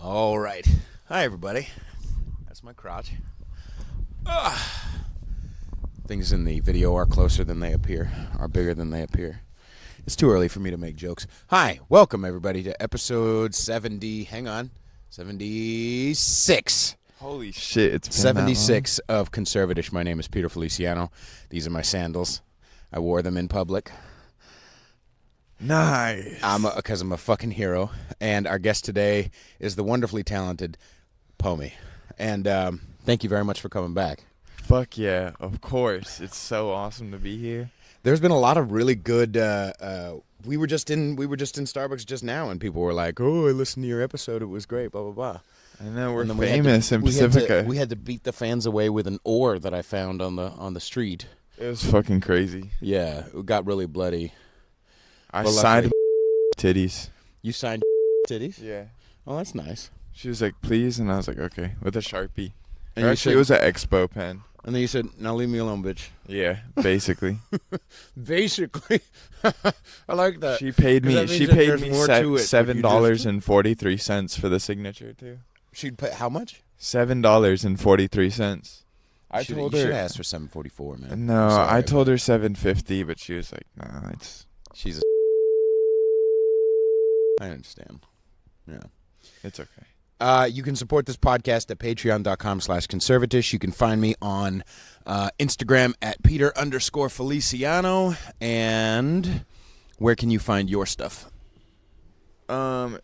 All right. Hi, everybody. That's my crotch. Things in the video are closer than they appear, are bigger than they appear. It's too early for me to make jokes. Hi, welcome, everybody, to episode 76. Holy shit, it's been 76 of Conservatish. My name is Peter Feliciano. These are my sandals. I wore them in public. Nice. Because I'm a fucking hero. And our guest today is the wonderfully talented POMI. And thank you very much for coming back. Fuck yeah, of course. It's so awesome to be here. There's been a lot of really good. We were just in Starbucks just now, and people were like, "Oh, I listened to your episode. It was great." Blah blah blah. I know we're famous in Pacifica. We had to beat the fans away with an oar that I found on the street. It was fucking crazy. Yeah, it got really bloody. I signed titties. You signed titties? Yeah. Oh, that's nice. She was like, "Please," and I was like, "Okay," with a Sharpie. And actually, it was an Expo pen. And then you said, "Now leave me alone, bitch." Yeah, basically. Basically, I like that. She paid me. She paid me $7.43 for the signature too. She'd pay how much? $7.43. I told her you should ask for $7.44, man. No, I told her $7.50, but she was like, "Nah, it's." She's a. I understand. Yeah, it's okay. You can support this podcast at patreon.com/conservatish. You can find me on Instagram at Peter_Feliciano. And where can you find your stuff? On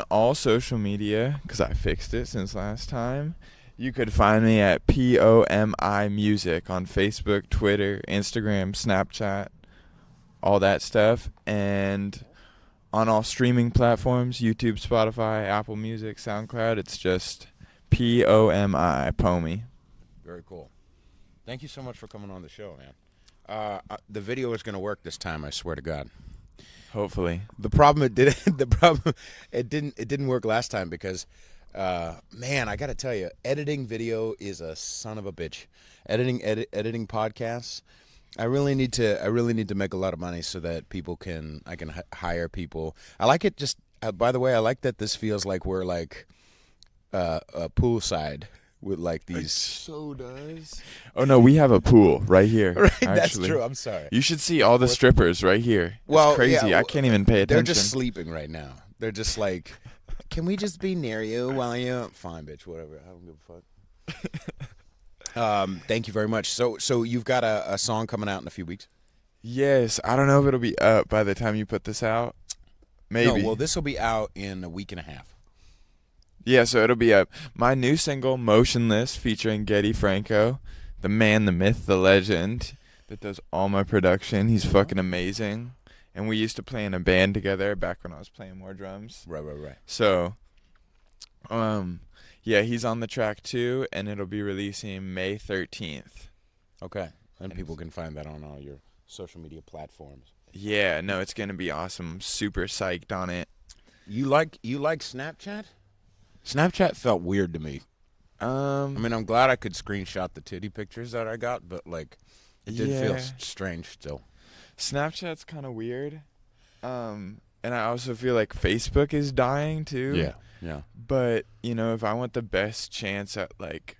all social media, because I fixed it since last time. You could find me at POMI Music on Facebook, Twitter, Instagram, Snapchat, all that stuff. And on all streaming platforms, YouTube, Spotify, Apple Music, SoundCloud, it's just POMI. Very cool. Thank you so much for coming on the show, man. The video is going to work this time, I swear to God. Hopefully. It didn't work last time because man, I got to tell you, editing video is a son of a bitch. Editing podcasts, I really need to make a lot of money so that I can hire people. I like it just by the way, I like that this feels like we're like poolside with like these. It so does. Oh no, we have a pool right here. Right, actually. That's true. I'm sorry. You should see all the strippers right here. Well, it's crazy. yeah, I can't even pay attention. They're just sleeping right now. They're just like, "Can we just be near you while you?" Fine, bitch. Whatever. I don't give a fuck. Thank you very much. So you've got a song coming out in a few weeks? Yes. I don't know if it'll be up by the time you put this out. Maybe. No, well, this will be out in a week and a half. Yeah, so it'll be up. My new single, Motionless, featuring Getty Franco, the man, the myth, the legend, that does all my production. He's fucking amazing. And we used to play in a band together back when I was playing more drums. Right. So, yeah, he's on the track too, and it'll be releasing May 13th. Okay. And people can find that on all your social media platforms. Yeah, no, it's going to be awesome. I'm super psyched on it. You like Snapchat? Snapchat felt weird to me. I mean, I'm glad I could screenshot the titty pictures that I got, but like it did feel strange still. Snapchat's kind of weird. And I also feel like Facebook is dying too. Yeah. But, if I want the best chance at, like,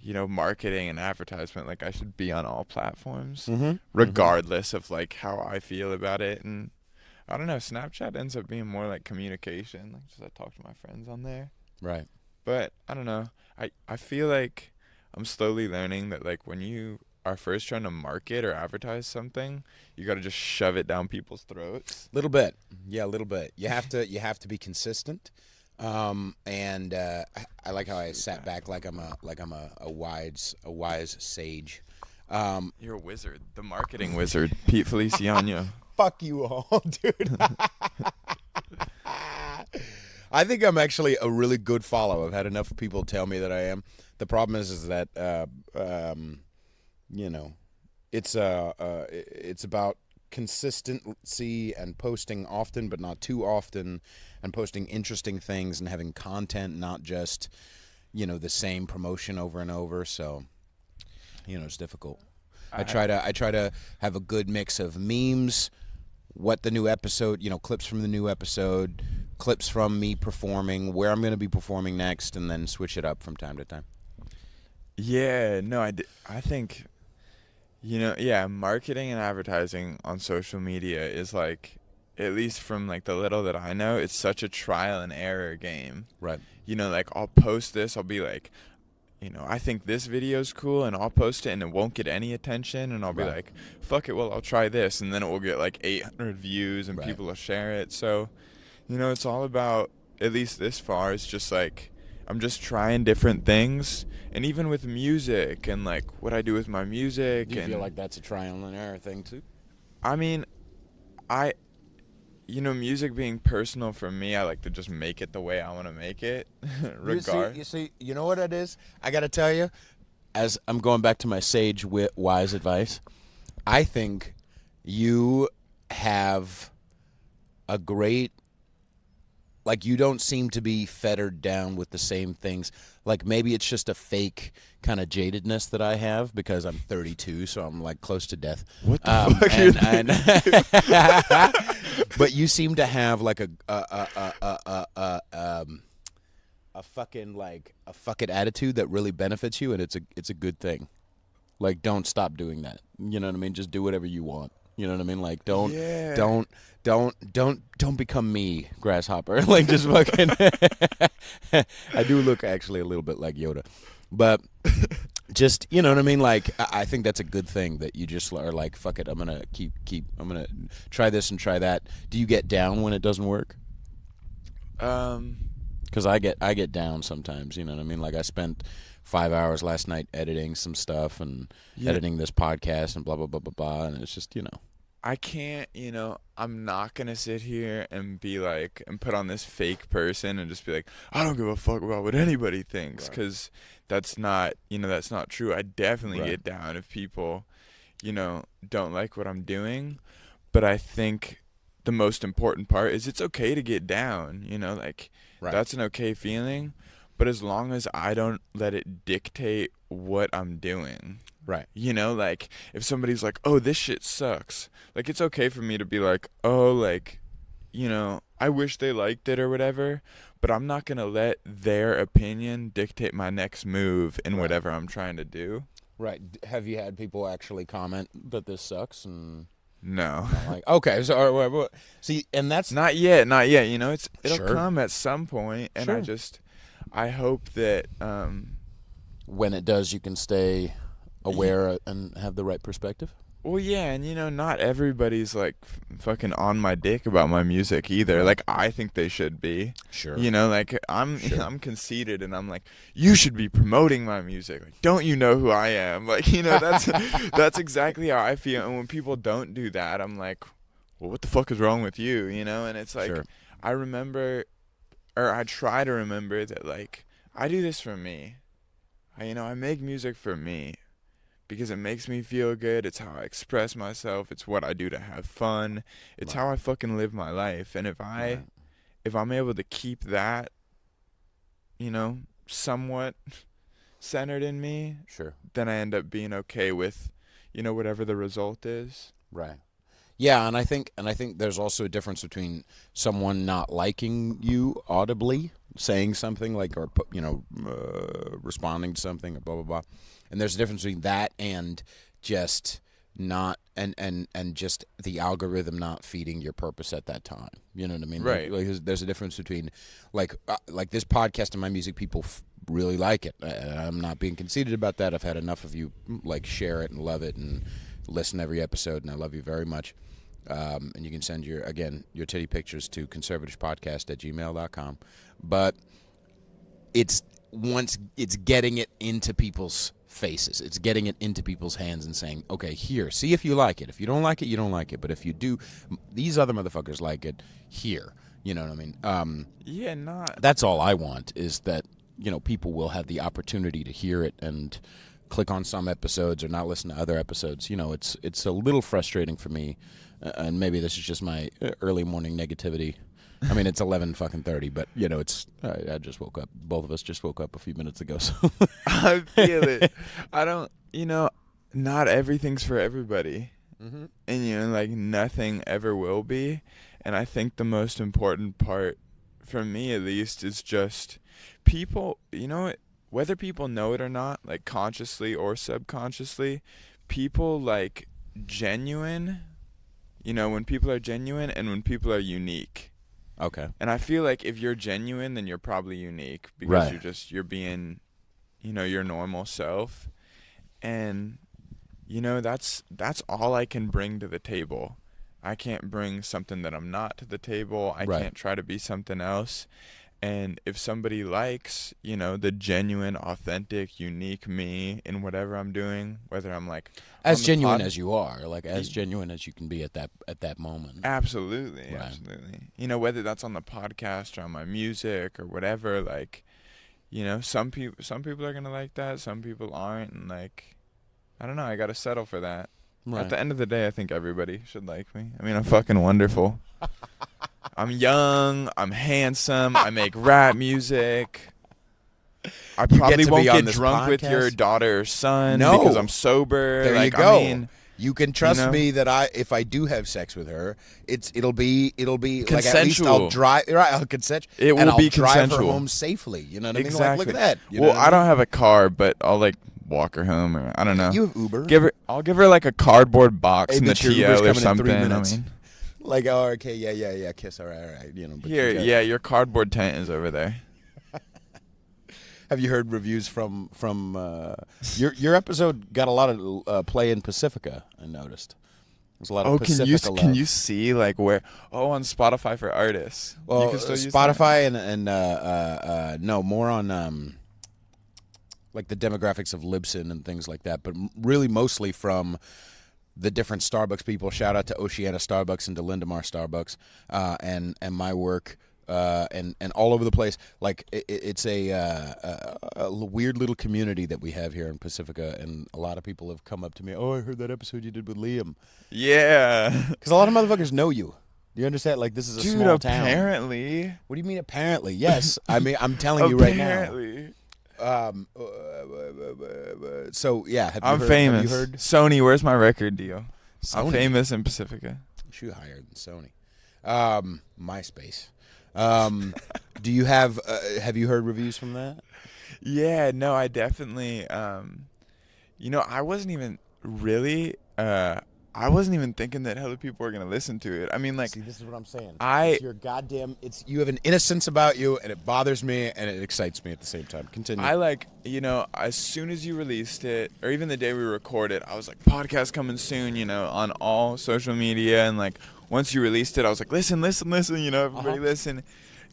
marketing and advertisement, like, I should be on all platforms, regardless of, like, how I feel about it. And I don't know, Snapchat ends up being more like communication. Like, just I talk to my friends on there. Right. But, I don't know. I feel like I'm slowly learning that, like, when you are first trying to market or advertise something, you got to just shove it down people's throats. Little bit. Yeah, a little bit. You have to be consistent. And I like how I sat back like I'm a wise sage. You're a wizard, the marketing wizard, Pete Feliciano. Fuck you all, dude. I think I'm actually a really good follow. I've had enough people tell me that I am. The problem is that it's about consistency and posting often but not too often, and posting interesting things and having content, not just the same promotion over and over. So it's difficult. I try to have a good mix of memes, what the new episode, clips from the new episode, clips from me performing, where I'm going to be performing next, and then switch it up from time to time. Yeah, no, I think, yeah, marketing and advertising on social media is like, at least from like the little that I know, it's such a trial and error game. Right. Like I'll post this, I'll be like, I think this video's cool, and I'll post it, and it won't get any attention, and I'll be like, fuck it, well, I'll try this, and then it will get like 800 views, and people will share it. So, it's all about, at least this far, it's just like, I'm just trying different things, and even with music, and like what I do with my music. Do you feel like that's a trial and error thing too? I mean, music being personal for me, I like to just make it the way I want to make it. You see, you know what it is? I got to tell you, as I'm going back to my sage, wise advice, I think you have a great, like, you don't seem to be fettered down with the same things. Like, maybe it's just a fake kind of jadedness that I have because I'm 32, so I'm like close to death. What the fuck? But you seem to have like a fucking attitude that really benefits you, and it's a good thing. Like, don't stop doing that. You know what I mean? Just do whatever you want. You know what I mean? Like, don't become me, grasshopper. Like, just fucking. I do look actually a little bit like Yoda, but just, you know what I mean? Like, I think that's a good thing that you just are like, fuck it, I'm gonna I'm gonna try this and try that. Do you get down when it doesn't work? Because I get down sometimes. You know what I mean? Like, I spent 5 hours last night editing some stuff and editing this podcast and blah blah blah blah blah, and it's just, I can't, I'm not going to sit here and be like, and put on this fake person and just be like, I don't give a fuck about what anybody thinks, because that's not, that's not true. I definitely get down if people, don't like what I'm doing, but I think the most important part is it's okay to get down, that's an okay feeling, but as long as I don't let it dictate what I'm doing. Right. Like, if somebody's like, oh, this shit sucks. Like, it's okay for me to be like, oh, like, I wish they liked it or whatever, but I'm not going to let their opinion dictate my next move in whatever I'm trying to do. Right. Have you had people actually comment that this sucks? And no. Like, okay, so see, and that's not yet. It'll come at some point, and I hope that when it does, you can stay aware and have the right perspective. Well, yeah, and not everybody's like fucking on my dick about my music either. Like, I think they should be. Sure. Like, I'm conceited, and I'm like, you should be promoting my music. Like, don't you know who I am? Like, that's exactly how I feel. And when people don't do that, I'm like, well, what the fuck is wrong with you? And it's like, I remember, or I try to remember that, like, I do this for me. I make music for me because it makes me feel good. It's how I express myself. It's what I do to have fun. It's how I fucking live my life. And if I'm able to keep that, somewhat centered in me, then I end up being okay with, whatever the result is. Right. Yeah, and I think there's also a difference between someone not liking you audibly, saying something like, or responding to something, or blah blah blah, and there's a difference between that and just not and just the algorithm not feeding your purpose at that time. You know what I mean? Right. Like there's a difference between like this podcast and my music. People really like it. I'm not being conceited about that. I've had enough of you like share it and love it and listen to every episode, and I love you very much. And you can send your titty pictures to conservatishpodcast@gmail.com. But it's getting it into people's faces. It's getting it into people's hands and saying, okay, here, see if you like it. If you don't like it, you don't like it. But if you do, these other motherfuckers like it, here. You know what I mean? That's all I want, is that, people will have the opportunity to hear it and click on some episodes or not listen to other episodes. It's a little frustrating for me, and maybe this is just my early morning negativity. I mean, it's 11:30, but it's I just woke up. Both of us just woke up a few minutes ago. So I feel it. I don't. Not everything's for everybody, and like nothing ever will be. And I think the most important part for me at least, is just people, whether people know it or not, like consciously or subconsciously, people like genuine, when people are genuine and when people are unique. Okay. And I feel like if you're genuine, then you're probably unique because Right. you're being, your normal self. And, that's all I can bring to the table. I can't bring something that I'm not to the table. I Right. can't try to be something else. And if somebody likes, the genuine, authentic, unique me in whatever I'm doing, whether I'm like As genuine as you are, like as genuine as you can be at that moment. Absolutely, Right. absolutely. Whether that's on the podcast or on my music or whatever, like, some people are gonna like that, some people aren't, and like, I don't know. I gotta settle for that. Right. At the end of the day, I think everybody should like me. I mean, I'm fucking wonderful. I'm young. I'm handsome. I make rap music. I probably won't get drunk with your daughter or son because I'm sober. There like, you go. I mean, you can trust me that if I do have sex with her, it'll be consensual. like at least I'll drive. Right, I'll consent. It will and I'll be drive consensual. her home safely. You know what I mean? Exactly. Like, look at that. Well, I don't have a car, but I'll like walk her home, or I don't know. You have Uber. I'll give her like a cardboard box in the but your Uber's TL or coming in 3 something. I minutes. mean, like, oh, okay, yeah, kiss, all right. But here, your cardboard tent is over there. Have you heard reviews from your episode? Got a lot of play in Pacifica. I noticed. There's a lot of Pacifica love. Can you see like where? Oh, on Spotify for artists. Well, you can still use Spotify and no, more on like the demographics of Libsyn and things like that, but really mostly from the different Starbucks people. Shout out to Oceana Starbucks and to Lindemar Starbucks and my work. And all over the place. Like it's a weird little community that we have here in Pacifica, and a lot of people have come up to me. Oh, I heard that episode you did with Liam. Yeah, because a lot of motherfuckers know you. You understand? Like this is a small town. Apparently. What do you mean? Apparently, yes. I mean, I'm telling you right now. So yeah, I'm famous. Have you heard? Sony, where's my record deal? Sony? I'm famous in Pacifica. Shoot higher than Sony. MySpace. Do you have you heard reviews from that? Yeah, no, I definitely I wasn't even really thinking that other people were gonna listen to it. I mean, like, see, this is what I'm saying. It's you have an innocence about you, and it bothers me and it excites me at the same time. Continue. I as soon as you released it, or even the day we recorded, I was like, podcast coming soon, on all social media, and like once you released it, I was like, listen, everybody listen.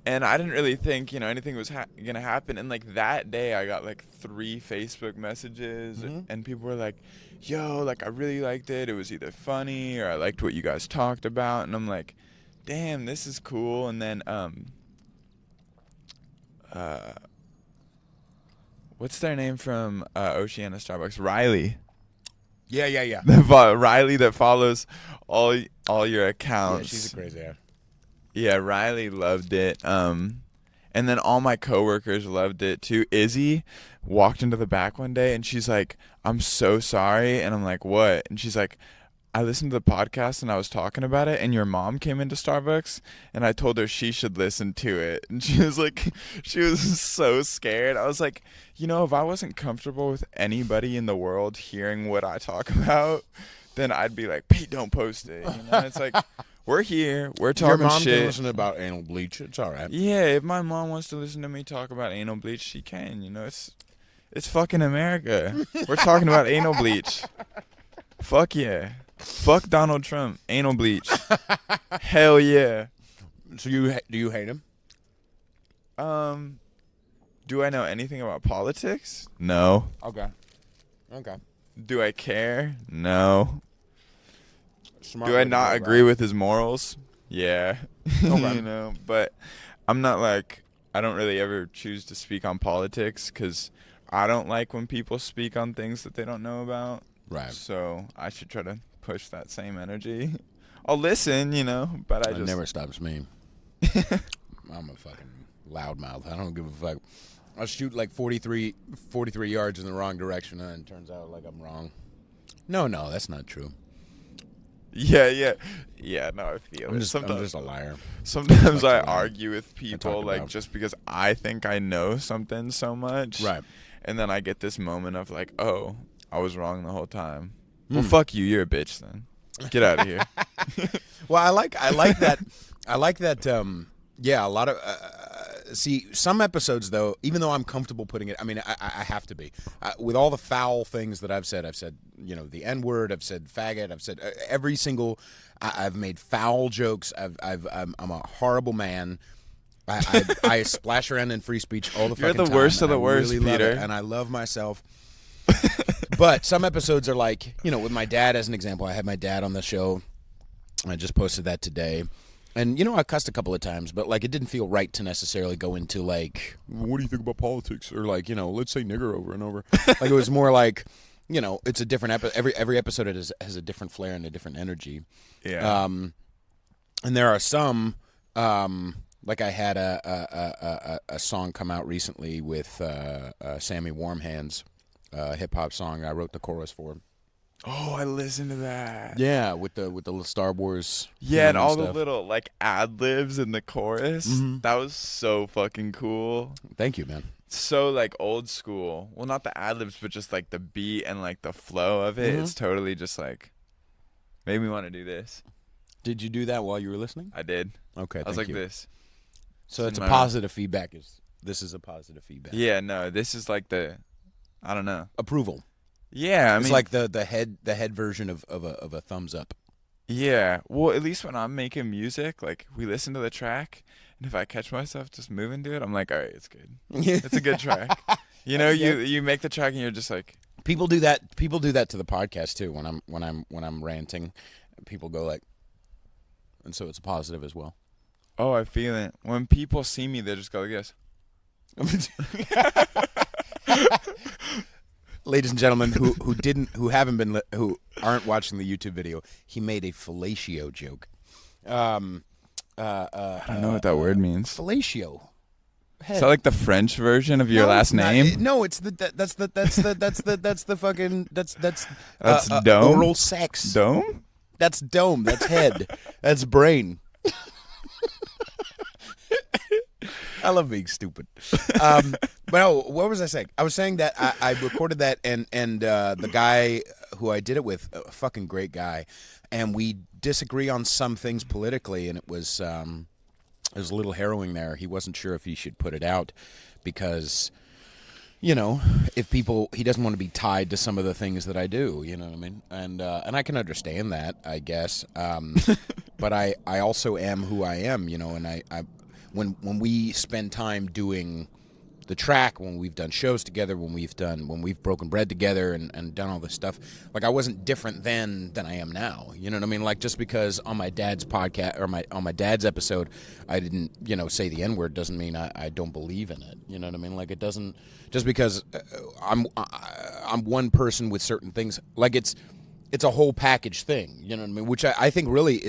And I didn't really think, anything was gonna happen. And like that day, I got like 3 Facebook messages, and people were like, "Yo, like I really liked it. It was either funny or I liked what you guys talked about." And I'm like, "Damn, this is cool." And then, what's their name from Oceana Starbucks? Riley. Yeah. Riley that follows all your accounts. Yeah, she's a crazy ass. Yeah, Riley loved it. And then all my coworkers loved it too. Izzy walked into the back one day and she's like, "I'm so sorry." And I'm like, "What?" And she's like, "I listened to the podcast and I was talking about it, and your mom came into Starbucks and I told her she should listen to it." And she was like, she was so scared. I was like, if I wasn't comfortable with anybody in the world hearing what I talk about, then I'd be like, "Pete, don't post it." It's like, we're here. We're talking shit. Your mom can listen about anal bleach. It's all right. Yeah, if my mom wants to listen to me talk about anal bleach, she can. It's fucking America. We're talking about anal bleach. Fuck yeah. Fuck Donald Trump. Anal bleach. Hell yeah. So do you hate him? Do I know anything about politics? No. Okay. Do I care? No. Smart Do I not agree with his morals? Yeah. Okay. But I'm not like, I don't really ever choose to speak on politics because I don't like when people speak on things that they don't know about. Right. So I should try to push that same energy. I'll listen, but It never stops me. I'm a fucking loudmouth. I don't give a fuck. I'll shoot like 43 yards in the wrong direction, and it turns out like I'm wrong. No, that's not true. Yeah, no, I feel I'm it. just a liar. Sometimes like I to lie. argue with people, like, about. just because I think I know something so much. Right. And then I get this moment of, like, oh, I was wrong the whole time. Well, Hmm. fuck you. You're a bitch then. Get out of here. Well, I like that. I like that. Yeah, a lot of. See, some episodes though, even though I'm comfortable putting it, I mean, I have to be with all the foul things that I've said. I've said, the N word. I've said faggot. I've said every single. I've made foul jokes. I'm a horrible man. I splash around in free speech all the You're fucking the time. worst of and the I worst, really love Peter. it, and I love myself. But some episodes are like, with my dad as an example. I had my dad on the show. I just posted that today. And, I cussed a couple of times, but, like, it didn't feel right to necessarily go into, like, what do you think about politics? Or, like, let's say nigger over and over. Like, it was more like, it's a different episode. Every episode has a different flair and a different energy. Yeah. And there are some, like I had a song come out recently with Sammy Warmhands, a hip-hop song. I wrote the chorus for. Oh, I listened to that. Yeah, with the little Star Wars. Yeah, and film all stuff. the little, like, ad-libs in the chorus. Mhm. That was so fucking cool. Thank you, man. So, like, old school. Well, not the ad-libs, but just, like, the beat and, like, the flow of it. Mhm. It's totally just, like, made me want to do this. Did you do that while you were listening? I did. Okay, I was thank like you. this. So it's a my- positive feedback. This is a positive feedback. Yeah, no, this is, like, I don't know. Approval. Yeah, I It's mean, like the head version of a thumbs up. yeah. Well, at least when I'm making music, like, we listen to the track, and if I catch myself just moving to it, I'm like, all right, it's good. It's a good track. You make the track and you're just like, People do that. People do that to the podcast too. When I'm ranting, people go like, and so it's a positive as well. oh, I feel it. When people see me, they just go like this. Ladies and gentlemen, who aren't watching the YouTube video, he made a fellatio joke. I don't know what that word means. Fellatio. Is that like the French version of your last name? No, it's that's the fucking that's dome? oral sex. Dome? That's dome. That's head. That's brain. I love being stupid. But no, what was I saying? I was saying that I recorded that, and the guy who I did it with, a fucking great guy, and we disagree on some things politically, and it was a little harrowing there. He wasn't sure if he should put it out because, if he doesn't want to be tied to some of the things that I do, you know what I mean? And I can understand that, I guess. But I also am who I am, and I when we spend time doing the track, when we've done shows together, when we've broken bread together and done all this stuff, like I wasn't different then than I am now. You know what I mean? Like just because on my dad's podcast or on my dad's episode I didn't, say the N-word doesn't mean I don't believe in it. You know what I mean? Like it doesn't just because I'm one person with certain things, like it's a whole package thing, you know what I mean? Which I think really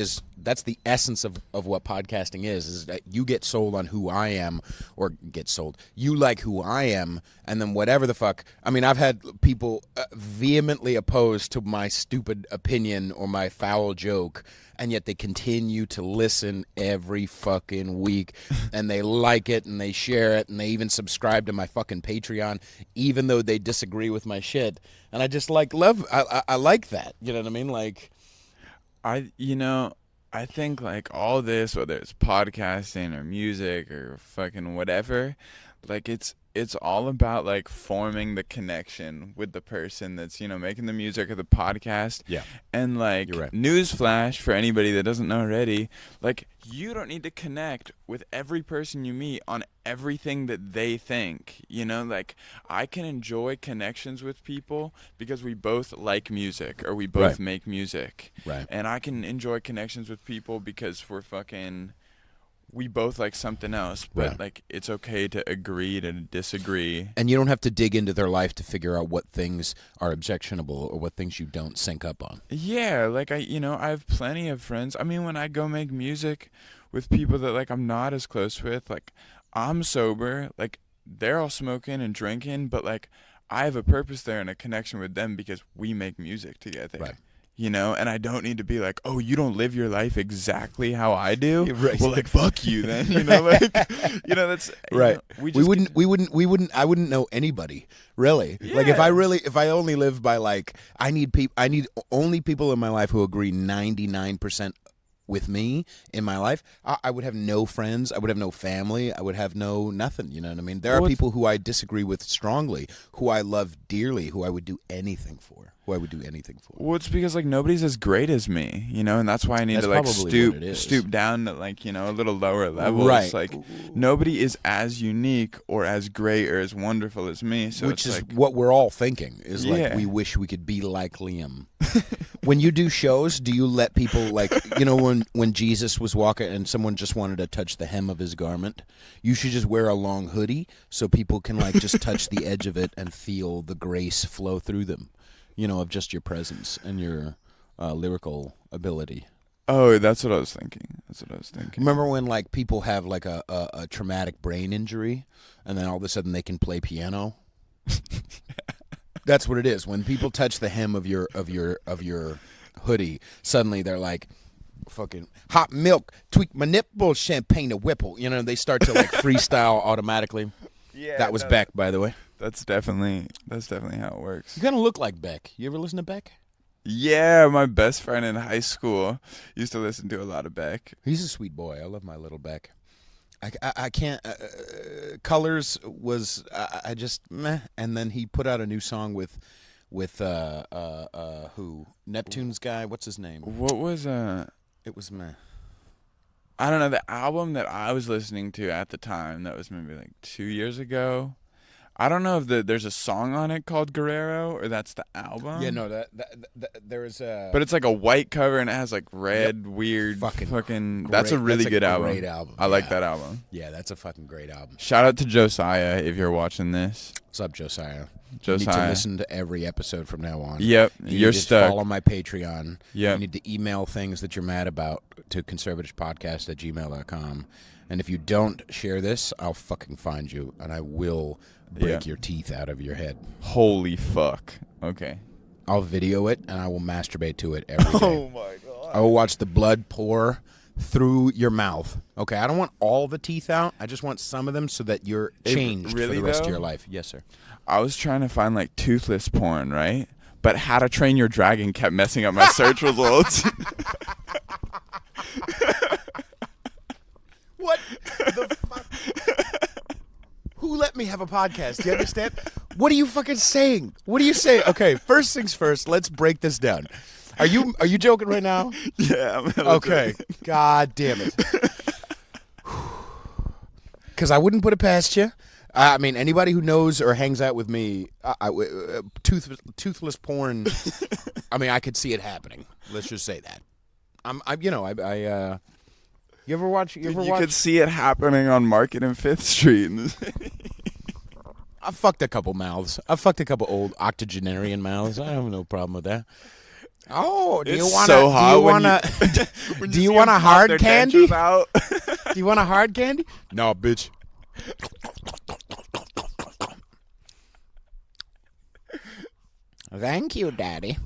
that's the essence of what podcasting is that you get sold on who I am, or get sold. You like who I am, and then whatever the fuck. I mean, I've had people vehemently opposed to my stupid opinion or my foul joke, and yet they continue to listen every fucking week, and they like it, and they share it, and they even subscribe to my fucking Patreon, even though they disagree with my shit. And I just love. I like that. You know what I mean? Like, I think like all this, whether it's podcasting or music or fucking whatever, like it's all about like forming the connection with the person that's, making the music or the podcast. Yeah. And like, You're right. Newsflash for anybody that doesn't know already, like you don't need to connect with every person you meet on everything that they think, like I can enjoy connections with people because we both like music or we both Right. make music. Right. And I can enjoy connections with people because we both like something else, but Right. like it's okay to agree to disagree. And you don't have to dig into their life to figure out what things are objectionable or what things you don't sync up on. Yeah, like I have plenty of friends. I mean, when I go make music with people that like I'm not as close with, like I'm sober, like they're all smoking and drinking, but like I have a purpose there and a connection with them because we make music together. Right. you know, and I don't need to be like, oh, you don't live your life exactly how I do. Right. Well, like, fuck you then, you know, like, you know, that's right. You know, I wouldn't know anybody really. Yeah. Like if I only live by like, I need only people in my life who agree 99% with me in my life. I would have no friends. I would have no family. I would have no nothing. You know what I mean? There are people who I disagree with strongly, who I love dearly, who I would do anything for. Well, it's because like nobody's as great as me, you know, and that's why I need to like stoop down to like, you know, a little lower level. Right. It's like nobody is as unique or as great or as wonderful as me. So which is like, what we're all thinking is like we wish we could be like Liam. When you do shows, do you let people like, you know, when Jesus was walking and someone just wanted to touch the hem of his garment, you should just wear a long hoodie so people can like just touch the edge of it and feel the grace flow through them, you know, of just your presence and your lyrical ability. Oh, that's what I was thinking. Remember when like people have like a traumatic brain injury and then all of a sudden they can play piano? That's what it is. When people touch the hem of your hoodie, suddenly they're like, fucking hot milk, tweak my nipple, champagne a whipple. You know, they start to like freestyle automatically. Yeah, that was Beck, by the way. That's definitely how it works. You kind of look like Beck. You ever listen to Beck? Yeah, my best friend in high school used to listen to a lot of Beck. He's a sweet boy. I love my little Beck. I can't. Colors was I just meh, and then he put out a new song with who Neptune's guy. What's his name? What was It was meh. I don't know, the album that I was listening to at the time. That was maybe like 2 years ago. I don't know if there's a song on it called Guerrero or that's the album. Yeah, no, that there is a. But it's like a white cover and it has like red, weird, fucking. That's a really good album. Great album. I like that album. Yeah, that's a fucking great album. Shout out to Josiah if you're watching this. What's up, Josiah? Josiah. You need to listen to every episode from now on. Yep, you're stuck. Follow my Patreon. Yep. You need to email things that you're mad about to conservatishpodcast@gmail.com. And if you don't share this, I'll fucking find you and I will break your teeth out of your head. Holy fuck. Okay. I'll video it and I will masturbate to it every day. Oh my god. I will watch the blood pour through your mouth. Okay, I don't want all the teeth out. I just want some of them so that you're changed for the rest of your life. Yes, sir. I was trying to find like toothless porn, right? But How to Train Your Dragon kept messing up my search results. What the fuck? Who let me have a podcast? Do you understand? What are you fucking saying? What are you saying? Okay, first things first, let's break this down. Are you joking right now? Yeah, I'm okay. God damn it. Because I wouldn't put it past you. I mean, anybody who knows or hangs out with me, toothless porn. I mean, I could see it happening. Let's just say that. You ever watch? You could see it happening on Market and 5th Street. I fucked a couple mouths. I fucked a couple old octogenarian mouths. I have no problem with that. Oh, do you want a hard candy? Do you want a hard candy? No, bitch. Thank you, Daddy.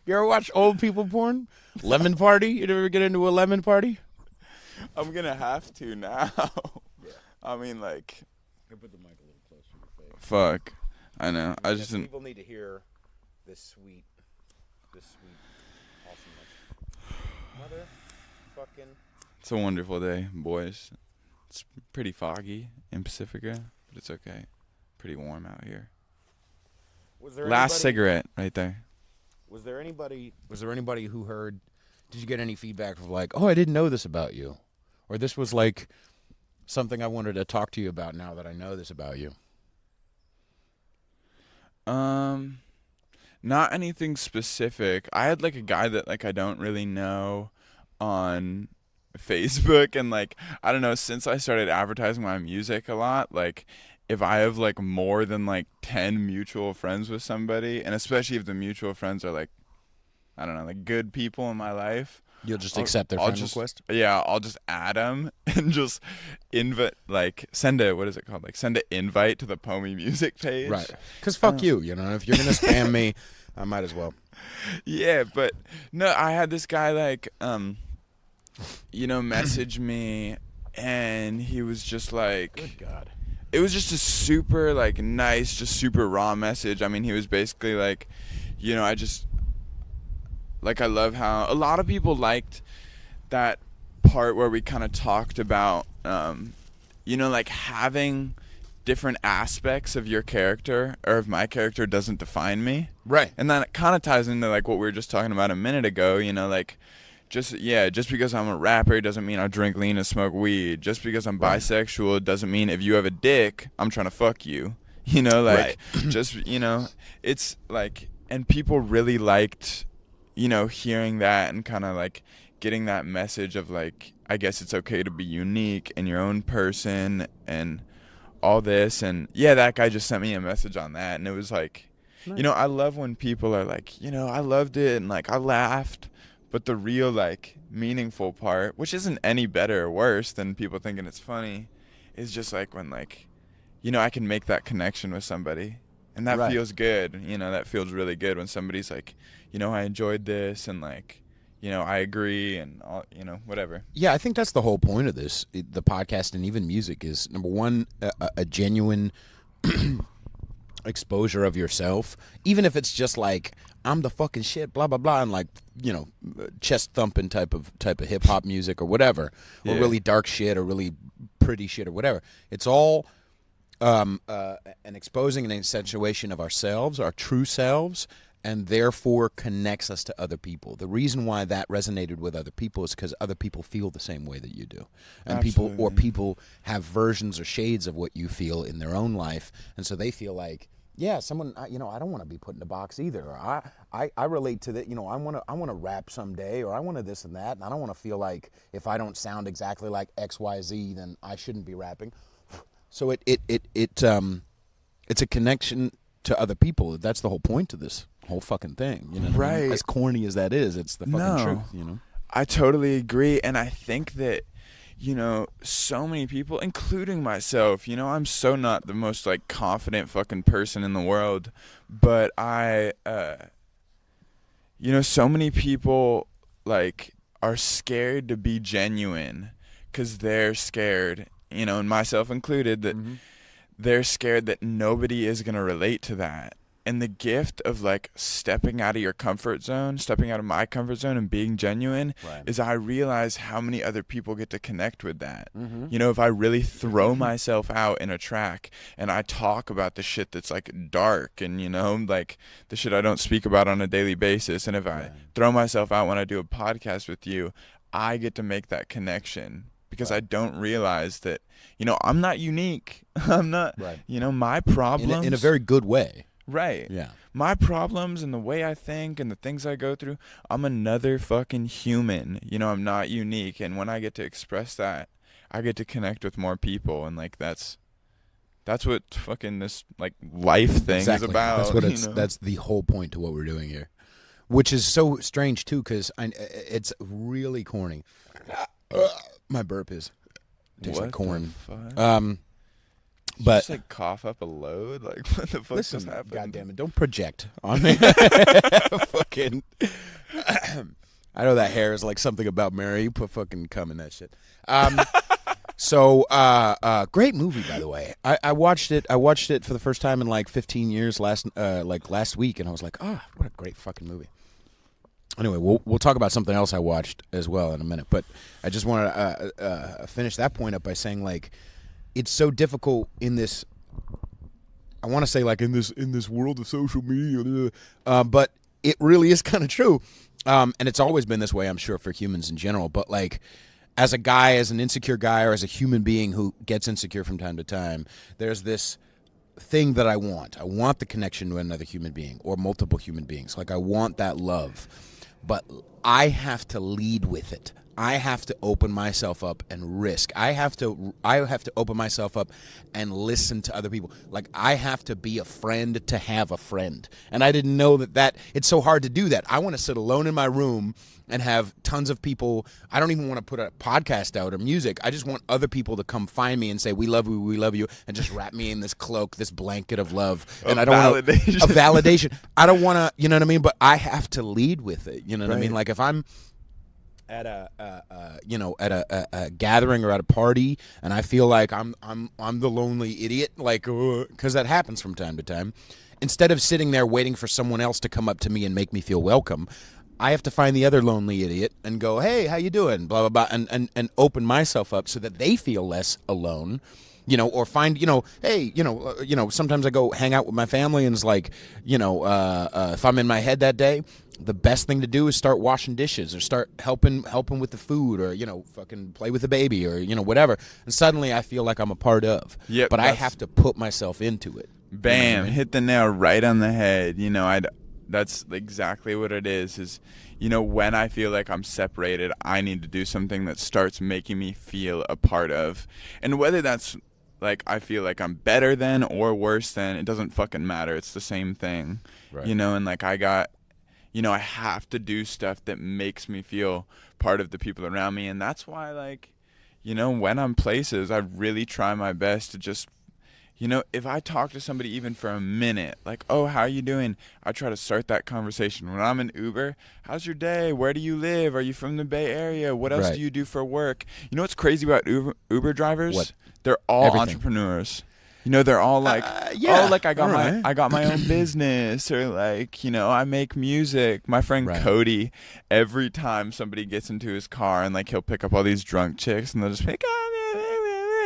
You ever watch old people porn? Lemon Party? You ever get into a lemon party? I'm gonna have to now. Yeah. I mean, like. I put the mic a little closer to your face. Fuck. I know. I just didn't. People need to hear this sweet, awesome. Motherfucking. It's a wonderful day, boys. It's pretty foggy in Pacifica, but it's okay. Pretty warm out here. Last cigarette right there. Was there anybody who heard? Did you get any feedback of like, oh, I didn't know this about you, or this was like something I wanted to talk to you about now that I know this about you? Not anything specific. I had like a guy that like I don't really know on Facebook, and like I don't know, since I started advertising my music a lot, like if I have like more than like 10 mutual friends with somebody, and especially if the mutual friends are like, I don't know, like good people in my life, You'll just accept their friend request? Yeah, I'll just add them and just send an invite to the POMI music page. Right. Because fuck you, you know, if you're going to spam me, I might as well. Yeah, but no, I had this guy message me, and he was just like, good God. It was just a super nice, just super raw message. I mean, he was basically like, I just I love how a lot of people liked that part where we kind of talked about having different aspects of your character or of my character doesn't define me. Right. And then it kind of ties into what we were just talking about a minute ago, just because I'm a rapper doesn't mean I drink lean and smoke weed. Just because I'm bisexual doesn't mean if you have a dick, I'm trying to fuck you. Right. It's and people really liked, hearing that and kind of getting that message of I guess it's okay to be unique and your own person and all this. And yeah, that guy just sent me a message on that, and it was nice. I love when people are I loved it and I laughed. But the real, meaningful part, which isn't any better or worse than people thinking it's funny, is just when, I can make that connection with somebody. And that feels good. That feels really good when somebody's I enjoyed this and, I agree and, all, whatever. Yeah, I think that's the whole point of this, the podcast and even music is, number one, a genuine exposure of yourself, even if it's just I'm the fucking shit, blah blah blah, and chest thumping type of hip hop music or whatever, or really dark shit or really pretty shit or whatever. It's all an exposing and accentuation of ourselves, our true selves, and therefore connects us to other people. The reason why that resonated with other people is because other people feel the same way that you do, and people have versions or shades of what you feel in their own life, and so they feel someone, I don't want to be put in a box either. Or I relate to that. I want to rap someday, or I want to this and that, and I don't want to feel like if I don't sound exactly like XYZ, then I shouldn't be rapping. So it's a connection to other people. That's the whole point of this whole fucking thing. Right. As corny as that is, it's the fucking truth. I totally agree, and I think that. So many people, including myself, I'm so not the most confident fucking person in the world, but I, so many people are scared to be genuine because they're scared, and myself included, that they're scared that nobody is going to relate to that. And the gift of stepping out of your comfort zone, stepping out of my comfort zone and being genuine is I realize how many other people get to connect with that. If I really throw myself out in a track and I talk about the shit that's dark and, the shit I don't speak about on a daily basis. And if I throw myself out when I do a podcast with you, I get to make that connection because I don't realize that, I'm not unique. I'm not, my problems. In a very good way. Right. Yeah. My problems and the way I think and the things I go through, I'm another fucking human. I'm not unique. And when I get to express that, I get to connect with more people. And that's what fucking this life thing is about. That's what that's the whole point to what we're doing here. Which is so strange too, because it's really corny. My burp is tastes like corn. But just cough up a load, what the fuck just happened? God damn it! Don't project on me. Fucking, I know that hair is something about Mary. You put fucking cum in that shit. So great movie, by the way. I watched it. I watched it for the first time in 15 years last week, and I was like, what a great fucking movie. Anyway, we'll talk about something else I watched as well in a minute, but I just want to finish that point up by saying it's so difficult in this, I want to say in this world of social media, but it really is kind of true. And it's always been this way, I'm sure, for humans in general. But as a guy, as an insecure guy, or as a human being who gets insecure from time to time, there's this thing that I want. I want the connection to another human being or multiple human beings. I want that love. But I have to lead with it. I have to open myself up and risk. I have to open myself up and listen to other people. Like, I have to be a friend to have a friend. And I didn't know that it's so hard to do that. I want to sit alone in my room and have tons of people. I don't even want to put a podcast out or music. I just want other people to come find me and say, we love you, and just wrap me in this cloak, this blanket of love. And I don't want a validation. I don't want to, you know what I mean? But I have to lead with it. You know what I mean? Like, if I'm at a gathering or at a party and I feel like I'm the lonely idiot, like, because that happens from time to time, instead of sitting there waiting for someone else to come up to me and make me feel welcome, I have to find the other lonely idiot and go, hey, how you doing? Blah, blah, blah, and open myself up so that they feel less alone, or find, hey, sometimes I go hang out with my family and it's like, if I'm in my head that day, the best thing to do is start washing dishes or start helping with the food or, fucking play with the baby or, whatever. And suddenly I feel like I'm a part of. Yep, but I have to put myself into it. Bam, hit the nail right on the head. That's exactly what it is, when I feel like I'm separated, I need to do something that starts making me feel a part of. And whether that's like I feel like I'm better than or worse than, it doesn't fucking matter. It's the same thing, right. And like I have to do stuff that makes me feel part of the people around me. And that's why, like, when I'm places, I really try my best to just, if I talk to somebody even for a minute, like, oh, how are you doing? I try to start that conversation. When I'm in Uber, how's your day? Where do you live? Are you from the Bay Area? What else do you do for work? You know what's crazy about Uber drivers? What? They're all entrepreneurs. They're all like, oh, like I got my own business, or like, I make music. My friend Cody, every time somebody gets into his car and like he'll pick up all these drunk chicks and they'll just pick up.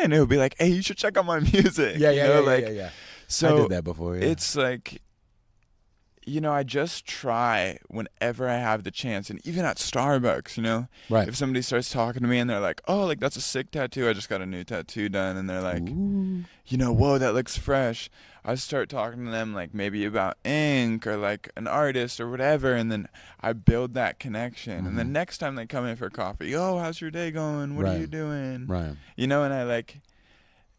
And he'll be like, hey, you should check out my music. Yeah. So I did that before, yeah. It's like, I just try whenever I have the chance. And even at Starbucks, if somebody starts talking to me and they're like, oh, like, that's a sick tattoo. I just got a new tattoo done. And they're like, ooh. Whoa, that looks fresh. I start talking to them like maybe about ink or like an artist or whatever. And then I build that connection. Mm-hmm. And then next time they come in for coffee, oh, how's your day going? What are you doing? Right. And I like,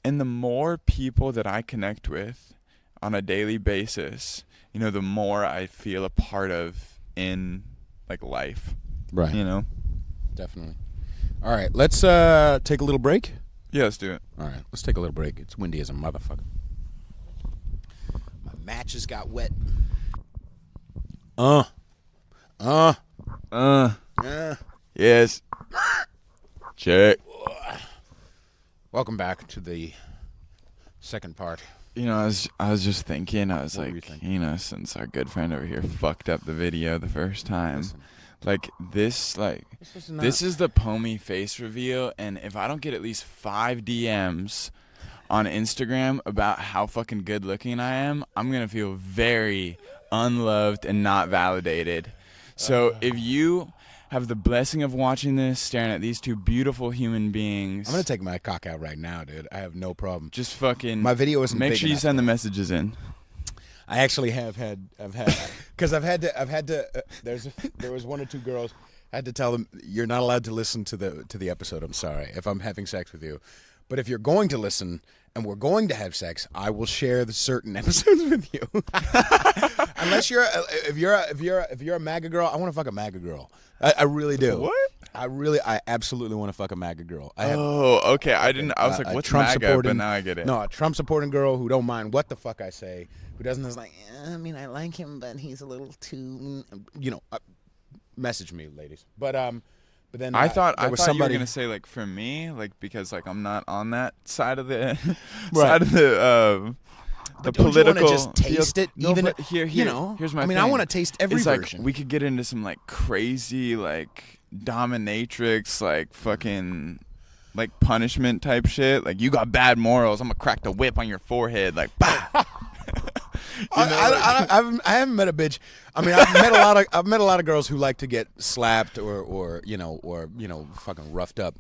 and the more people that I connect with on a daily basis, the more I feel a part of in like life. Right. Definitely. All right. Let's take a little break. Yeah, let's do it. All right. Let's take a little break. It's windy as a motherfucker. My matches got wet. Yes. Check. Welcome back to the second part. I was just thinking, I was like, since our good friend over here fucked up the video the first time, like this is the POMI face reveal, and if I don't get at least 5 DMs on Instagram about how fucking good looking I am, I'm gonna feel very unloved and not validated. So if you have the blessing of watching this, staring at these two beautiful human beings, I'm gonna take my cock out right now, dude. I have no problem. Just fucking. My video isn't make big sure you enough. send the messages in. I actually I've had, because I've had to. There was 1 or 2 girls. I had to tell them, you're not allowed to listen to the episode. I'm sorry if I'm having sex with you, but if you're going to listen and we're going to have sex, I will share the certain episodes with you. Unless if you're a MAGA girl, I want to fuck a MAGA girl. I really do. What? I absolutely want to fuck a MAGA girl. Okay. I was like, what's MAGA? But now I get it. No, a Trump supporting girl who don't mind what the fuck I say, who doesn't just like, I mean, I like him, but he's a little too, message me, ladies. But then I thought somebody... you were gonna say like for me, like because like I'm not on that side of the right. side of the political. You just taste it, no, even here's my. I mean, thing. I want to taste every version. Like, we could get into some like crazy like dominatrix like fucking like punishment type shit. Like, you got bad morals, I'm gonna crack the whip on your forehead. Like, bah. I haven't met a bitch. I mean, I've met a lot of girls who like to get slapped or fucking roughed up,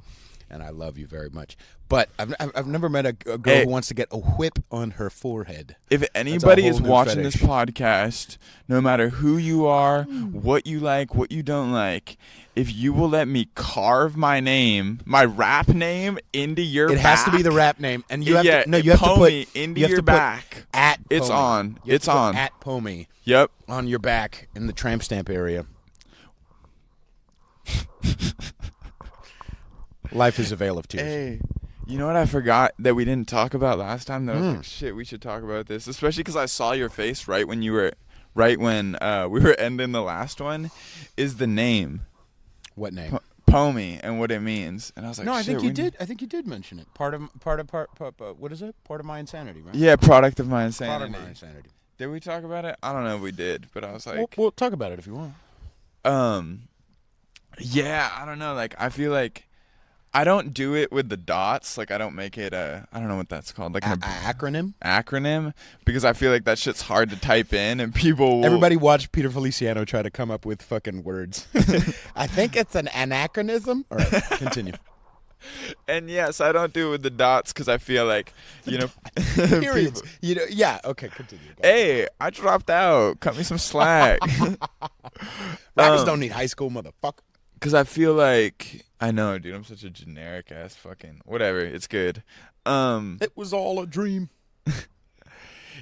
and I love you very much. But I've never met a girl who wants to get a whip on her forehead. If anybody is new watching fetish. this podcast, no matter who you are, what you like, what you don't like, if you will let me carve my name, my rap name, into your back. It has to be the rap name, and you have to you have to POMI put into you have your to put back. At It's POMI. on. You have It's to put on. At POMI. Yep. On your back in the tramp stamp area. Life is a veil of tears. Hey, you know what I forgot that we didn't talk about last time? That I was like, shit, we should talk about this. Especially because I saw your face right when we were ending the last one. Is the name What name? POMI and what it means? And I was like, No, I think shit, you did. I think you did mention it. Part of what is it? Part of my insanity, right? Yeah, product of my insanity. Part of my insanity. Did we talk about it? I don't know if we did, but I was like, We'll talk about it if you want. Yeah, I don't know. Like, I feel like I don't do it with the dots. Like, I don't make it I don't know what that's called. Like an acronym, because I feel like that shit's hard to type in, and people will... Everybody watch Peter Feliciano try to come up with fucking words. I think it's an anachronism. All right, continue. And yes, I don't do it with the dots because I feel like, periods. Yeah. Okay, continue. Hey, I dropped out. Cut me some slack. Rappers don't need high school, motherfucker. Because I feel like, I know, dude, I'm such a generic ass fucking whatever. It's good. It was all a dream.